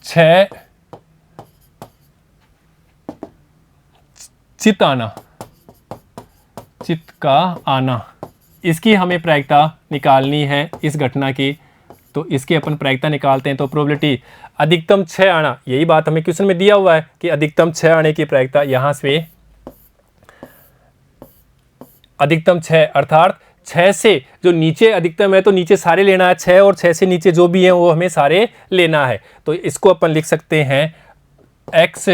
6 चित्त का आना, इसकी हमें प्रायिकता निकालनी है इस घटना की। तो इसकी अपन प्रायिकता निकालते हैं। तो प्रोबेबिलिटी अधिकतम 6 आना, यही बात हमें क्वेश्चन में दिया हुआ है कि अधिकतम 6 आने की प्रायिकता, यहाँ से अधिकतम 6 अर्थात 6 से जो नीचे अधिकतम है तो नीचे सारे लेना है, 6 और 6 से नीचे जो भी हैं वो हमें सारे लेना है। तो इसको अपन लिख सकते हैं x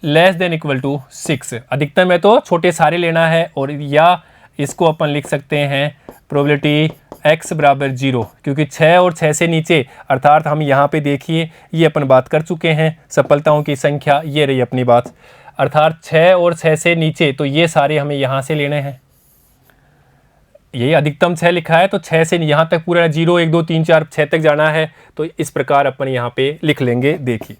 less than equal to 6। अधिकतम है तो छोटे सारे लेना है, और या इसको अपन लिख सकते हैं प्रोबेबिलिटी x बराबर 0, क्योंकि 6 और 6 से नीचे अर्थात हम यहाँ पे देखिए ये अपन बात कर चुके हैं सफलताओं की संख्या, ये रही अपनी बात, अर्थात 6 और 6 से नीचे तो ये सारे हमें यहाँ से लेने हैं। यही अधिकतम 6 लिखा है तो 6 से यहाँ तक पूरा 0 1 2 3 4 6 तक जाना है। तो इस प्रकार अपन यहाँ पे लिख लेंगे। देखिए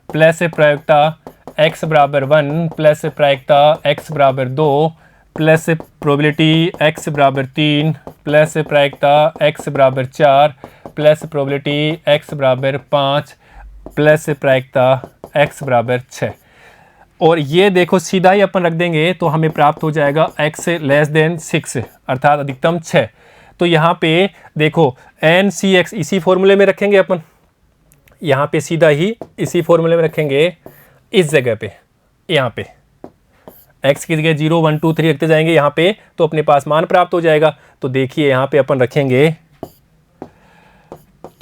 प्लस प्रायिकता x बराबर 1 प्लस प्रायिकता x बराबर 2 प्लस प्रोबेबिलिटी x बराबर 3 प्लस प्रायिकता x बराबर 4 प्लस प्रोबेबिलिटी x बराबर 5 प्लस प्रायिकता x बराबर 6। और ये देखो सीधा ही अपन रख देंगे तो हमें प्राप्त हो जाएगा x लेस देन 6 अर्थात अधिकतम 6। तो यहाँ पे देखो NCX इसी फॉर्मूले में रखेंगे अपन, यहाँ पे सीधा ही इसी फॉर्मूले में रखेंगे इस जगह पे, यहाँ पे x की जगह 0 1 2 3 रखते जाएंगे यहाँ पे, तो अपने पास मान प्राप्त हो जाएगा। तो देखिए यहाँ पे अपन रखेंगे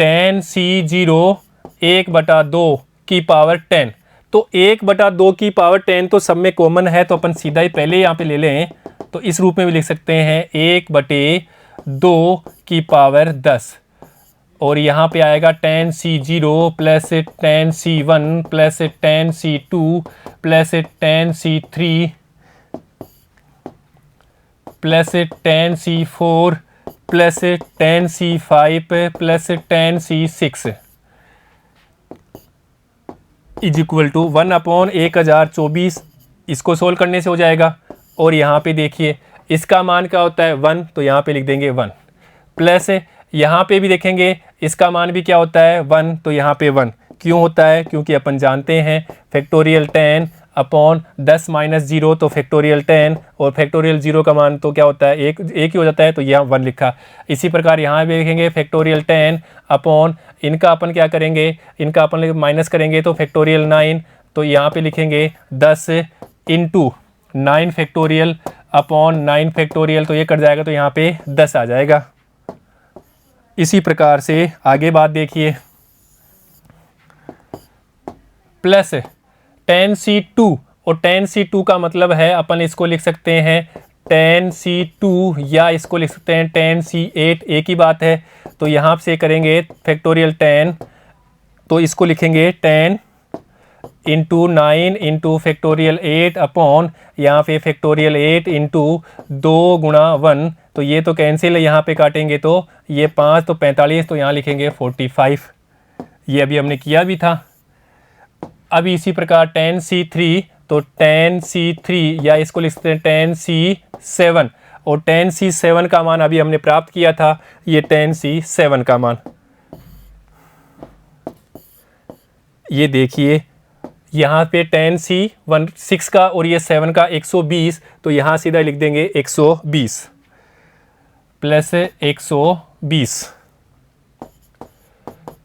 tan C0 1/2 की पावर 10। तो 1/2 की पावर 10 तो सब में कॉमन है, तो अपन सीधा ही पहले यहाँ पे ले लें तो इस रूप में भी लिख सकते हैं 1/2 की पावर 10, और यहाँ पे आएगा tan C0 plus tan C1 plus tan C2 plus tan C3 plus tan C4 plus tan C5 plus tan C6 is equal to 1/1024। इसको सोल्व करने से हो जाएगा। और यहाँ पे देखिए इसका मान क्या होता है 1, तो यहाँ पे लिख देंगे 1 प्लस यहाँ पे भी देखेंगे इसका मान भी क्या होता है 1, तो यहाँ पे 1 क्यों होता है, क्योंकि अपन जानते हैं फैक्टोरियल 10 अपॉन 10 - 0 तो फैक्टोरियल 10, और फैक्टोरियल 0 का मान तो क्या होता है एक ही हो जाता है, तो यहाँ 1 लिखा। इसी प्रकार यहाँ भी लिखेंगे फैक्टोरियल 10 अपॉन इनका अपन क्या करेंगे, इनका अपन माइनस करेंगे तो फैक्टोरियल 9, तो यहाँ पे लिखेंगे 10 × 9 फैक्टोरियल अपॉन 9 फैक्टोरियल, तो ये कट जाएगा तो यहाँ पे 10 आ जाएगा। इसी प्रकार से आगे बात देखिए प्लस tan C2, और tan C2 का मतलब है अपन इसको लिख सकते हैं tan C2 या इसको लिख सकते हैं tan C8, एक ही बात है। तो यहाँ से करेंगे फैक्टोरियल 10, तो इसको लिखेंगे 10 × 9 × फैक्टोरियल 8 अपॉन यहाँ पे फैक्टोरियल 8 × 2 × 1, तो ये तो कैंसिल है, यहाँ पे काटेंगे तो ये 5 तो 45, तो यहाँ लिखेंगे 45। ये अभी हमने किया भी था। अब इसी प्रकार tan C3, तो tan C3 या इसको लिख सकते हैं tan C7, और tan C7 का मान अभी हमने प्राप्त किया था, ये tan C7 का मान। ये देखिए यहाँ पे tan C6 का और ये 7 का 120, तो यहाँ सीधा लिख देंगे 120 प्लस 120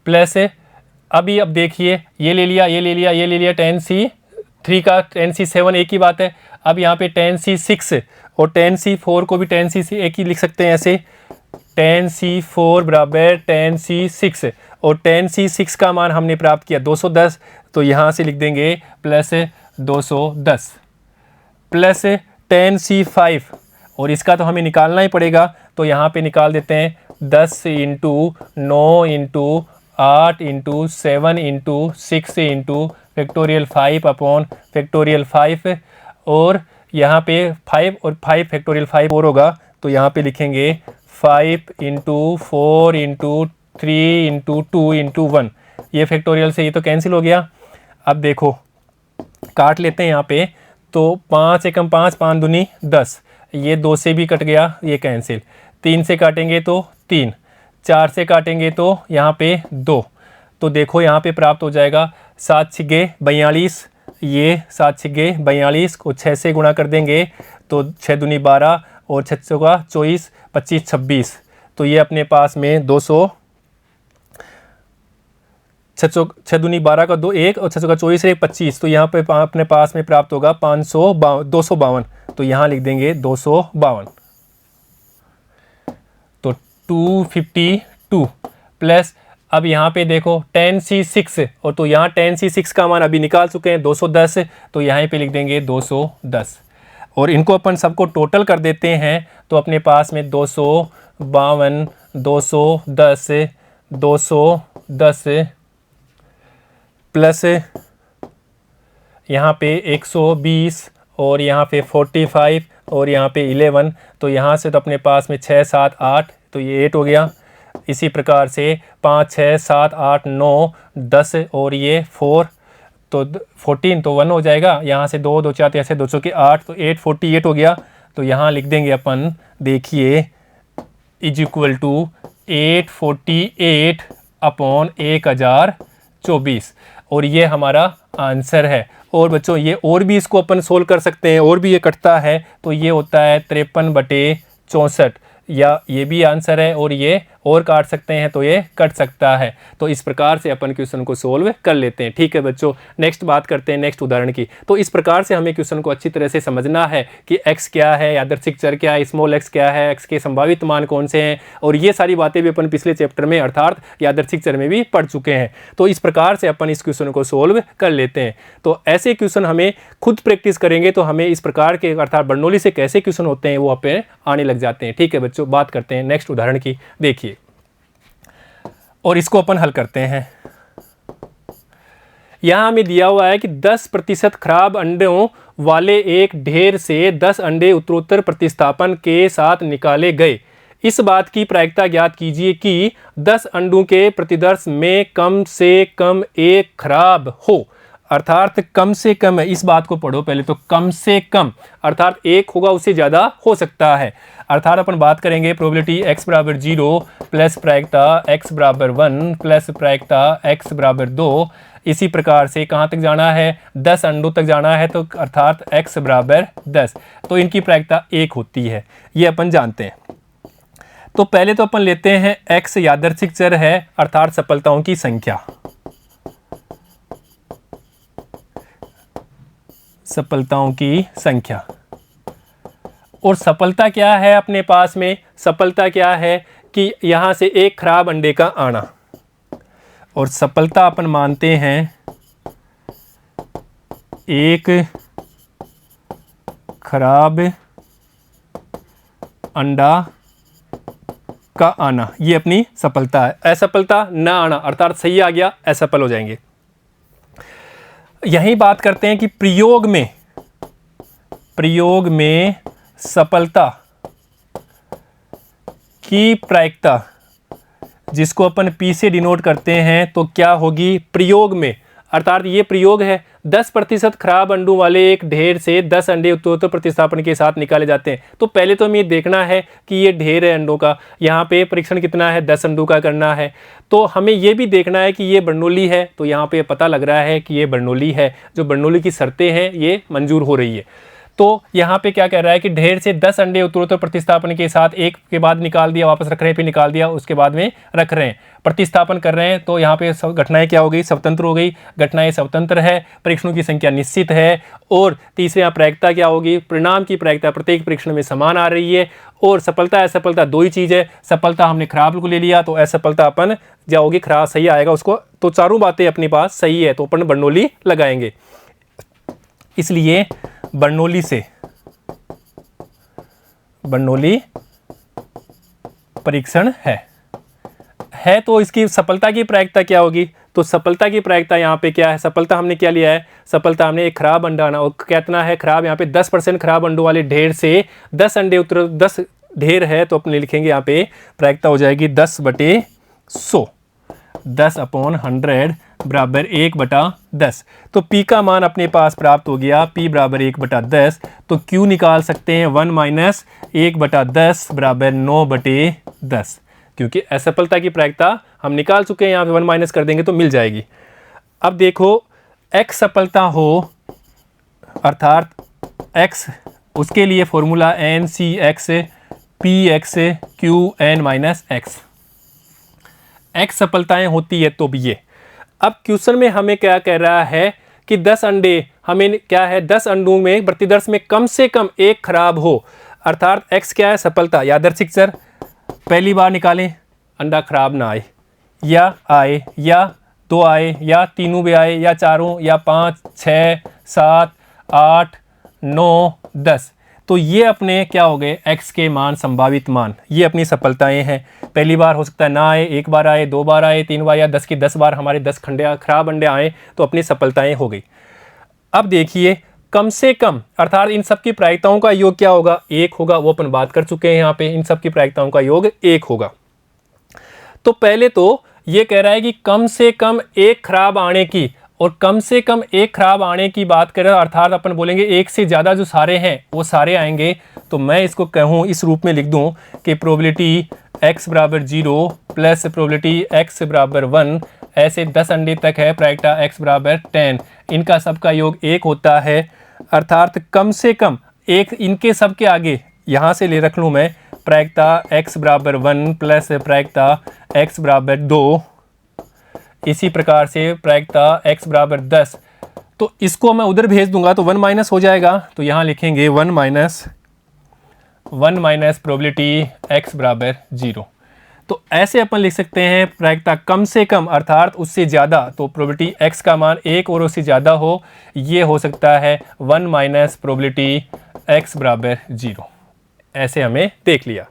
प्लस अभी अब देखिए ये ले लिया, ये ले लिया, ये ले लिया, tan C3 का tan C7 एक ही बात है। अब यहाँ पे tan C6 और tan C4 को भी tan C एक ही लिख सकते हैं ऐसे, tan C4 बराबर tan C6 और tan C6 का मान हमने प्राप्त किया 210, तो यहाँ से लिख देंगे प्लस 210 प्लस tan C5 और इसका तो हमें निकालना ही पड़ेगा, तो यहाँ पे निकाल देते हैं 10 into 9 into 8 into 7 into 6 into factorial 5 upon factorial 5 और यहाँ पे 5 और 5 फैक्टोरियल 5 और होगा, तो यहाँ पे लिखेंगे 5 इंटू 4 इंटू 3 इंटू 2 इंटू 1। ये फैक्टोरियल से ये तो कैंसिल हो गया। अब देखो काट लेते हैं यहाँ पे, तो 5 एकम 5, 5 दूनी 10, ये 2 से भी कट गया, ये कैंसिल। 3 से काटेंगे तो 3, 4 से काटेंगे तो यहाँ पे 2, तो देखो यहाँ पे प्राप्त हो जाएगा 7 छिगे 42, ये 7 छिगे 42 को 6 से गुणा कर देंगे तो 6 दूनी 12 और 6 चौका 24, 25 26, तो ये अपने पास में 200, 6 दूनी 12 का 2 1 और 6 चौका 24 1 25, तो यहाँ पे अपने पास में प्राप्त होगा 252, तो यहाँ लिख देंगे 252, तो 252 प्लस अब यहाँ पे देखो tan C6 और तो यहाँ tan C6 का मान अभी निकाल चुके हैं 210, तो यहाँ पे लिख देंगे 210 और इनको अपन सबको टोटल कर देते हैं, तो अपने पास में 252 210 210 प्लस यहाँ पे 120 और यहाँ पे 45 और यहाँ पे 11, तो यहाँ से तो अपने पास में 6 7 8, तो ये 8 हो गया। इसी प्रकार से 5 6 7 8 9 10 और ये 4, तो 14, तो 1 हो जाएगा। यहाँ से 2 2 4 ऐसे 2 के 8, तो 848 हो गया। तो यहाँ लिख देंगे अपन, देखिए इज इक्वल टू 848 अपॉन 1024 और ये हमारा आंसर है। और बच्चों ये और भी इसको अपन सोल्व कर सकते हैं, और भी ये कटता है, तो ये होता है 53/64, या ये भी आंसर है और ये और काट सकते हैं तो ये कट सकता है। तो इस प्रकार से अपन क्वेश्चन को सोल्व कर लेते हैं। ठीक है बच्चों, नेक्स्ट बात करते हैं नेक्स्ट उदाहरण की। तो इस प्रकार से हमें क्वेश्चन को अच्छी तरह से समझना है कि x क्या है, यादृच्छिक चर क्या है, स्मॉल x क्या है, x के संभावित मान कौन से हैं, और ये सारी बातें भी अपन पिछले चैप्टर में अर्थात यादृच्छिक चर में भी पढ़ चुके हैं। तो इस प्रकार से अपन इस क्वेश्चन को सोल्व कर लेते हैं। तो ऐसे क्वेश्चन हमें खुद प्रैक्टिस करेंगे तो हमें इस प्रकार के अर्थात बर्नौली से कैसे क्वेश्चन होते हैं वो अपने आने लग जाते हैं। ठीक है बच्चों, बात करते हैं नेक्स्ट उदाहरण की। देखिए और इसको अपन हल करते हैं। यहां हमें दिया हुआ है कि 10% खराब अंडों वाले एक ढेर से 10 अंडे उत्तरोत्तर प्रतिस्थापन के साथ निकाले गए। इस बात की प्रायिकता ज्ञात कीजिए कि 10 अंडों के प्रतिदर्श में कम से कम एक खराब हो। अर्थात कम से कम है, इस बात को पढ़ो पहले, तो कम से कम अर्थात एक होगा, उससे ज़्यादा हो सकता है। अर्थात अपन बात करेंगे प्रोबेबिलिटी x बराबर 0 प्लस प्रायिकता x बराबर 1 प्लस प्रायिकता x बराबर 2। इसी प्रकार से कहाँ तक जाना है, 10 अंडों तक जाना है, तो अर्थात x बराबर 10, तो इनकी प्रायिकता 1 होती है, ये अपन जानते हैं। तो पहले तो अपन लेते हैं x यादृच्छिक चर है अर्थात सफलताओं की संख्या। सफलताओं की संख्या, और सफलता क्या है अपने पास में, सफलता क्या है कि यहां से एक खराब अंडे का आना, और सफलता अपन मानते हैं एक खराब अंडा का आना, ये अपनी सफलता है। असफलता ना आना अर्थात सही आ गया, असफल हो जाएंगे। यही बात करते हैं कि प्रयोग में सफलता की प्रायिकता, जिसको अपन P से डिनोट करते हैं, तो क्या होगी प्रयोग में, अर्थात ये प्रयोग है। 10% खराब अंडों वाले एक ढेर से 10 अंडे उत्तरोत्तर प्रतिस्थापन के साथ निकाले जाते हैं। तो पहले तो हमें ये देखना है कि ये ढेर है अंडों का, यहाँ पे परीक्षण कितना है, 10 अंडों का करना है। तो हमें ये भी देखना है कि ये बर्नौली है, तो यहाँ पे पता लग रहा है कि ये बर्नौली है, जो बर्नौली की शर्तें हैं ये मंजूर हो रही है। तो यहाँ पे क्या कह रहा है कि ढेर से 10 अंडे उत्तरोत्तर प्रतिस्थापन के साथ एक के बाद निकाल दिया, वापस रख रहे हैं, फिर निकाल दिया, उसके बाद में रख रहे हैं, प्रतिस्थापन कर रहे हैं। तो यहाँ पे सब घटनाएं क्या हो गई, स्वतंत्र हो गई, घटनाएं स्वतंत्र है, परीक्षणों की संख्या निश्चित है। और तीसरे यहाँ प्रायिकता क्या होगी, परिणाम की प्रायिकता प्रत्येक परीक्षण में समान आ रही है। और सफलता असफलता दो ही चीज़ है, सफलता हमने खराब को ले लिया तो असफलता अपन जाओगी खराब सही आएगा उसको। तो चारों बातें अपने पास सही है तो अपन बर्नौली लगाएंगे। इसलिए बर्नौली से बर्नौली परीक्षण है तो इसकी सफलता की प्रायिकता क्या होगी, तो सफलता की प्रायिकता यहाँ पे क्या है, सफलता हमने क्या लिया है, सफलता हमने एक खराब अंडा आना, और कितना है खराब, यहाँ पे 10% खराब अंडों वाले ढेर से 10 अंडे उत्तर 10 ढेर है तो अपने लिखेंगे यहाँ पे प्रायिकता हो जाएगी 10/100, 10/100 बराबर 1/10। तो P का मान अपने पास प्राप्त हो गया, P बराबर 1/10। तो Q निकाल सकते हैं 1 - 1/10 बराबर 9/10, क्योंकि असफलता की प्रायिकता हम निकाल चुके हैं, यहाँ पे 1 माइनस कर देंगे तो मिल जाएगी। अब देखो x सफलता हो अर्थात x, उसके लिए formula NCx Px Qn - x सफलताएं होती है तो भी ये। अब क्वेश्चन में हमें क्या कह रहा है कि 10 अंडे, हमें क्या है 10 अंडों में प्रतिदर्श में कम से कम एक खराब हो, अर्थात x क्या है सफलता, यादृच्छिक चर, पहली बार निकालें अंडा खराब ना आए, या आए, या 2 आए, या तीनों भी आए, या चारों, या 5, 6, 7, 8, 9, 10। तो ये अपने क्या हो गए x के मान, संभावित मान, ये अपनी सफलताएं हैं। पहली बार हो सकता है ना आए, एक बार आए, 2 बार आए, 3 बार, या 10 की 10 बार हमारे 10 खराब अंडे आए तो अपनी सफलताएं हो गई। अब देखिए कम से कम अर्थात इन सब की प्रायिकताओं का योग क्या होगा, 1 होगा, वो अपन बात कर चुके हैं यहाँ पे, इन सब की प्रायिकताओं का योग 1 होगा। तो पहले तो ये कह रहा है कि कम से कम एक खराब आने की, और कम से कम एक खराब आने की बात करें अर्थात अपन बोलेंगे एक से ज़्यादा जो सारे हैं वो सारे आएंगे। तो मैं इसको कहूँ इस रूप में लिख दूँ कि प्रोबेबिलिटी x बराबर 0 प्लस प्रोबेबिलिटी x बराबर 1, ऐसे 10 अंडे तक है, प्रायिकता x बराबर 10, इनका सबका योग 1 होता है। अर्थात कम से कम एक, इनके सब के आगे यहाँ से ले रख लूँ मैं प्रायिकता x बराबर 1 प्लस प्रायिकता x बराबर 2, इसी प्रकार से प्रायिकता x बराबर 10। तो इसको मैं उधर भेज दूंगा तो 1 माइनस हो जाएगा, तो यहाँ लिखेंगे 1 माइनस प्रोबेबिलिटी x बराबर 0। तो ऐसे अपन लिख सकते हैं प्रायिकता कम से कम अर्थात उससे ज़्यादा, तो प्रोबेबिलिटी x का मान 1 और उससे ज़्यादा हो, ये हो सकता है 1 माइनस प्रोबेबिलिटी x बराबर 0। ऐसे हमें देख लिया।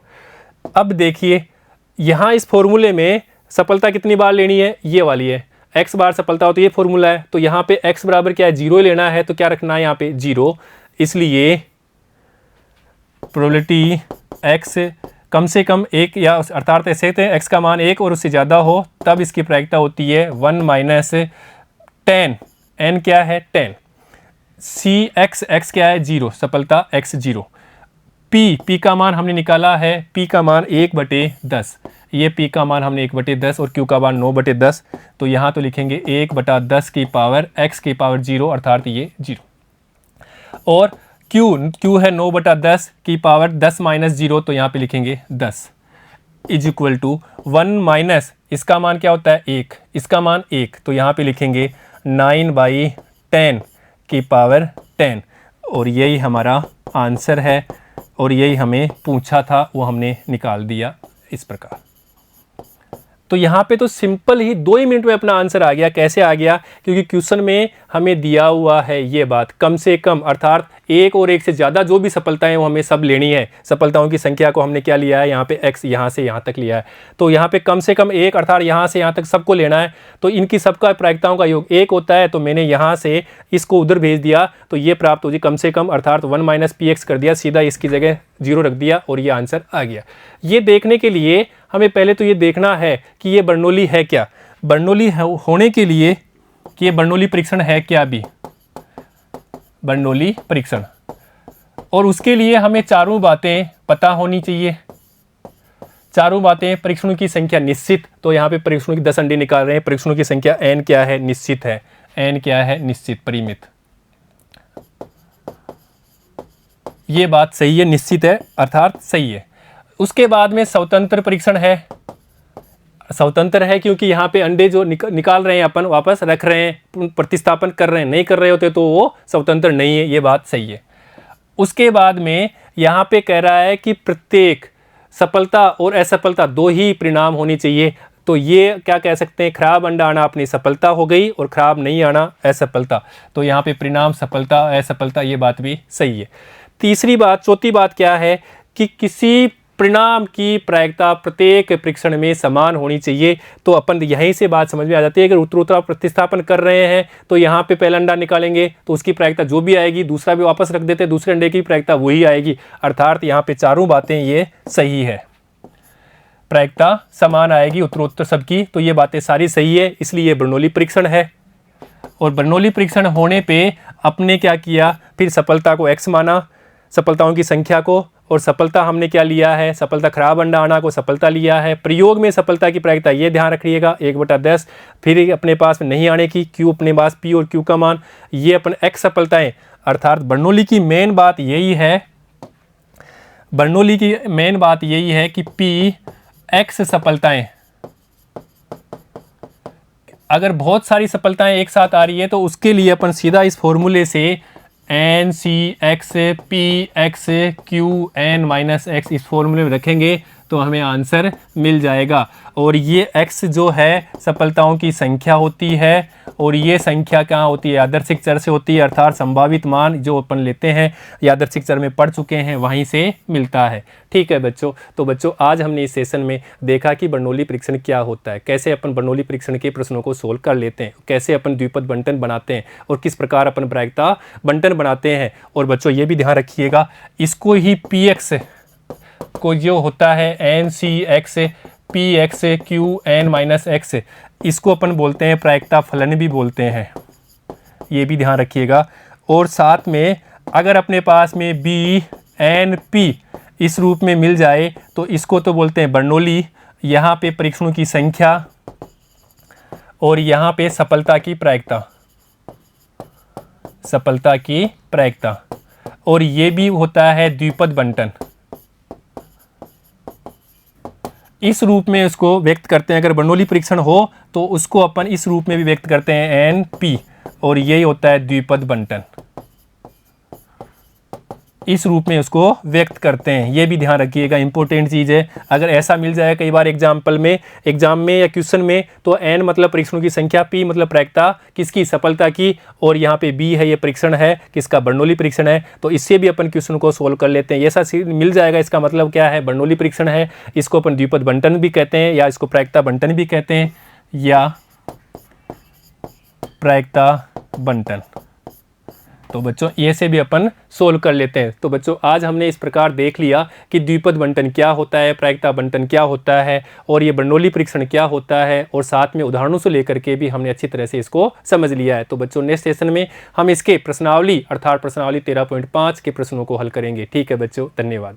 अब देखिए यहाँ इस फॉर्मूले में सफलता कितनी बार लेनी है, ये वाली है, x बार सफलता हो तो ये फॉर्मूला है। तो यहाँ पे x बराबर क्या है 0 लेना है, तो क्या रखना है यहाँ पे 0। इसलिए प्रोबेबिलिटी x कम से कम एक, या अर्थात ऐसे कहते हैं x का मान 1 और उससे ज़्यादा हो तब इसकी प्रायिकता होती है 1 माइनस 10, n क्या है 10, x क्या है 0, सफलता x 0। p का मान हमने निकाला है, p का मान 1/10, ये p का मान हमने 1/10 और q का मान 9/10। तो यहाँ तो लिखेंगे 1/10 की पावर x की पावर 0 अर्थात ये 0। और q है 9/10 की पावर 10 माइनस 0, तो यहाँ पे लिखेंगे 10 इज इक्वल टू 1 माइनस, इसका मान क्या होता है 1, इसका मान 1, तो यहाँ पे लिखेंगे 9/10 की पावर 10। और यही हमारा आंसर है, और यही हमें पूछा था वो हमने निकाल दिया इस प्रकार। तो यहाँ पे तो सिंपल ही 2 ही मिनट में अपना आंसर आ गया। कैसे आ गया, क्योंकि क्वेश्चन में हमें दिया हुआ है ये बात, कम से कम अर्थात एक और एक से ज़्यादा जो भी सफलताएं वो हमें सब लेनी है। सफलताओं की संख्या को हमने क्या लिया है, यहाँ पे x यहाँ से यहाँ तक लिया है, तो यहाँ पे कम से कम एक अर्थात यहाँ से यहाँ तक सबको लेना है। तो इनकी सबका प्रायिकताओं का योग 1 होता है, तो मैंने यहाँ से इसको उधर भेज दिया तो ये प्राप्त हो जी कम से कम अर्थात 1 माइनस px कर दिया, सीधा इसकी जगह 0 रख दिया और ये आंसर आ गया। ये देखने के लिए हमें पहले तो ये देखना है कि ये बर्नौली है क्या। बर्नौली होने के लिए कि ये बर्नौली परीक्षण है क्या भी, बर्नौली परीक्षण। और उसके लिए हमें चारों बातें पता होनी चाहिए। चारों बातें, परीक्षणों की संख्या निश्चित, तो यहाँ पे परीक्षणों की 10 अंडे निकाल रहे हैं, परीक्षणों की संख्या n क्या है, निश्चित है, n क्या है, निश्चित, परिमित। ये बात सही है, निश्चित है अर्थात सही है। उसके बाद में स्वतंत्र परीक्षण है। स्वतंत्र है क्योंकि यहाँ पे अंडे जो निकाल रहे हैं अपन वापस रख रहे हैं, प्रतिस्थापन कर रहे हैं, नहीं कर रहे होते तो वो स्वतंत्र नहीं है, ये बात सही है। उसके बाद में यहाँ पे कह रहा है कि प्रत्येक सफलता और असफलता 2 ही परिणाम होनी चाहिए। तो ये क्या कह सकते हैं, खराब अंडा आना अपनी सफलता हो गई और खराब नहीं आना असफलता। तो यहाँ पे परिणाम सफलता असफलता, ये बात भी सही है। तीसरी बात, चौथी बात क्या है कि किसी परिणाम की प्रायिकता प्रत्येक परीक्षण में समान होनी चाहिए। तो अपन यहीं से बात समझ में आ जाती है कि उत्तरोत्तर प्रतिस्थापन कर रहे हैं तो यहाँ पे पहला अंडा निकालेंगे तो उसकी प्रायिकता जो भी आएगी, दूसरा भी वापस रख देते, दूसरे अंडे की प्रायिकता वही आएगी। अर्थात यहाँ पे चारों बातें ये सही है, प्रायिकता समान आएगी उत्तरोत्तर सबकी, तो ये बातें सारी सही है, इसलिए ये बर्नौली परीक्षण है। और बर्नौली परीक्षण होने पे अपने क्या किया, फिर सफलता को x माना, सफलताओं की संख्या को, और सफलता हमने क्या लिया है, सफलता खराब अंडा आना को सफलता लिया है। प्रयोग में सफलता की प्रायिकता ये ध्यान रखिएगा 1/10, फिर अपने पास में नहीं आने की q अपने पास p और q का मान, ये अपन x सफलताएं। अर्थात बर्नौली की मेन बात यही है, बर्नौली की मेन बात यही है कि p x सफलताएं, अगर बहुत सारी सफलताएं एक साथ आ रही है तो उसके लिए अपन सीधा इस फॉर्मूले से N C X P X Q N minus X इस फॉर्मूले में रखेंगे तो हमें आंसर मिल जाएगा। और ये x जो है सफलताओं की संख्या होती है और ये संख्या कहाँ होती है, यादृच्छिक चर से होती है, अर्थात संभावित मान जो अपन लेते हैं यादृच्छिक चर में पढ़ चुके हैं वहीं से मिलता है। ठीक है बच्चों, तो बच्चों आज हमने इस सेशन में देखा कि बर्नौली परीक्षण क्या होता है, कैसे अपन बर्नौली परीक्षण के प्रश्नों को सोल्व कर लेते हैं, कैसे अपन द्विपद बंटन बनाते हैं और किस प्रकार अपन प्रायिकता बंटन बनाते हैं। और बच्चों ये भी ध्यान रखिएगा, इसको ही पी एक्स को जो होता है N C X P X Q N minus X, इसको अपन बोलते हैं प्रायिकता फलन भी बोलते हैं, ये भी ध्यान रखिएगा। और साथ में अगर अपने पास में बी एन पी इस रूप में मिल जाए तो इसको तो बोलते हैं बर्नौली। यहाँ पे परीक्षणों की संख्या और यहाँ पे सफलता की प्रायिकता, सफलता की प्रायिकता, और ये भी होता है द्विपद बंटन। इस रूप में उसको व्यक्त करते हैं, अगर बर्नौली परीक्षण हो तो उसको अपन इस रूप में भी व्यक्त करते हैं एन पी, और यही होता है द्विपद बंटन, इस रूप में उसको व्यक्त करते हैं। ये भी ध्यान रखिएगा, इंपॉर्टेंट चीज़ है। अगर ऐसा मिल जाए कई बार एग्जाम में या क्वेश्चन में, तो एन मतलब परीक्षणों की संख्या, पी मतलब प्रायिकता किसकी, सफलता की, और यहाँ पे बी है ये परीक्षण है किसका, बर्नौली परीक्षण है, तो इससे भी अपन क्वेश्चन को सोल्व कर लेते हैं। ऐसा मिल जाएगा इसका मतलब क्या है, बर्नौली परीक्षण है, इसको अपन द्विपद बंटन भी कहते हैं या इसको प्रायिकता बंटन भी कहते हैं या प्रायिकता बंटन। तो बच्चों ये से भी अपन सोल्व कर लेते हैं। तो बच्चों आज हमने इस प्रकार देख लिया कि द्विपद बंटन क्या होता है, प्रायिकता बंटन क्या होता है और ये बर्नौली परीक्षण क्या होता है, और साथ में उदाहरणों से लेकर के भी हमने अच्छी तरह से इसको समझ लिया है। तो बच्चों नेक्स्ट सेशन में हम इसके प्रश्नावली अर्थात प्रश्नावली 13.5 के प्रश्नों को हल करेंगे। ठीक है बच्चों, धन्यवाद।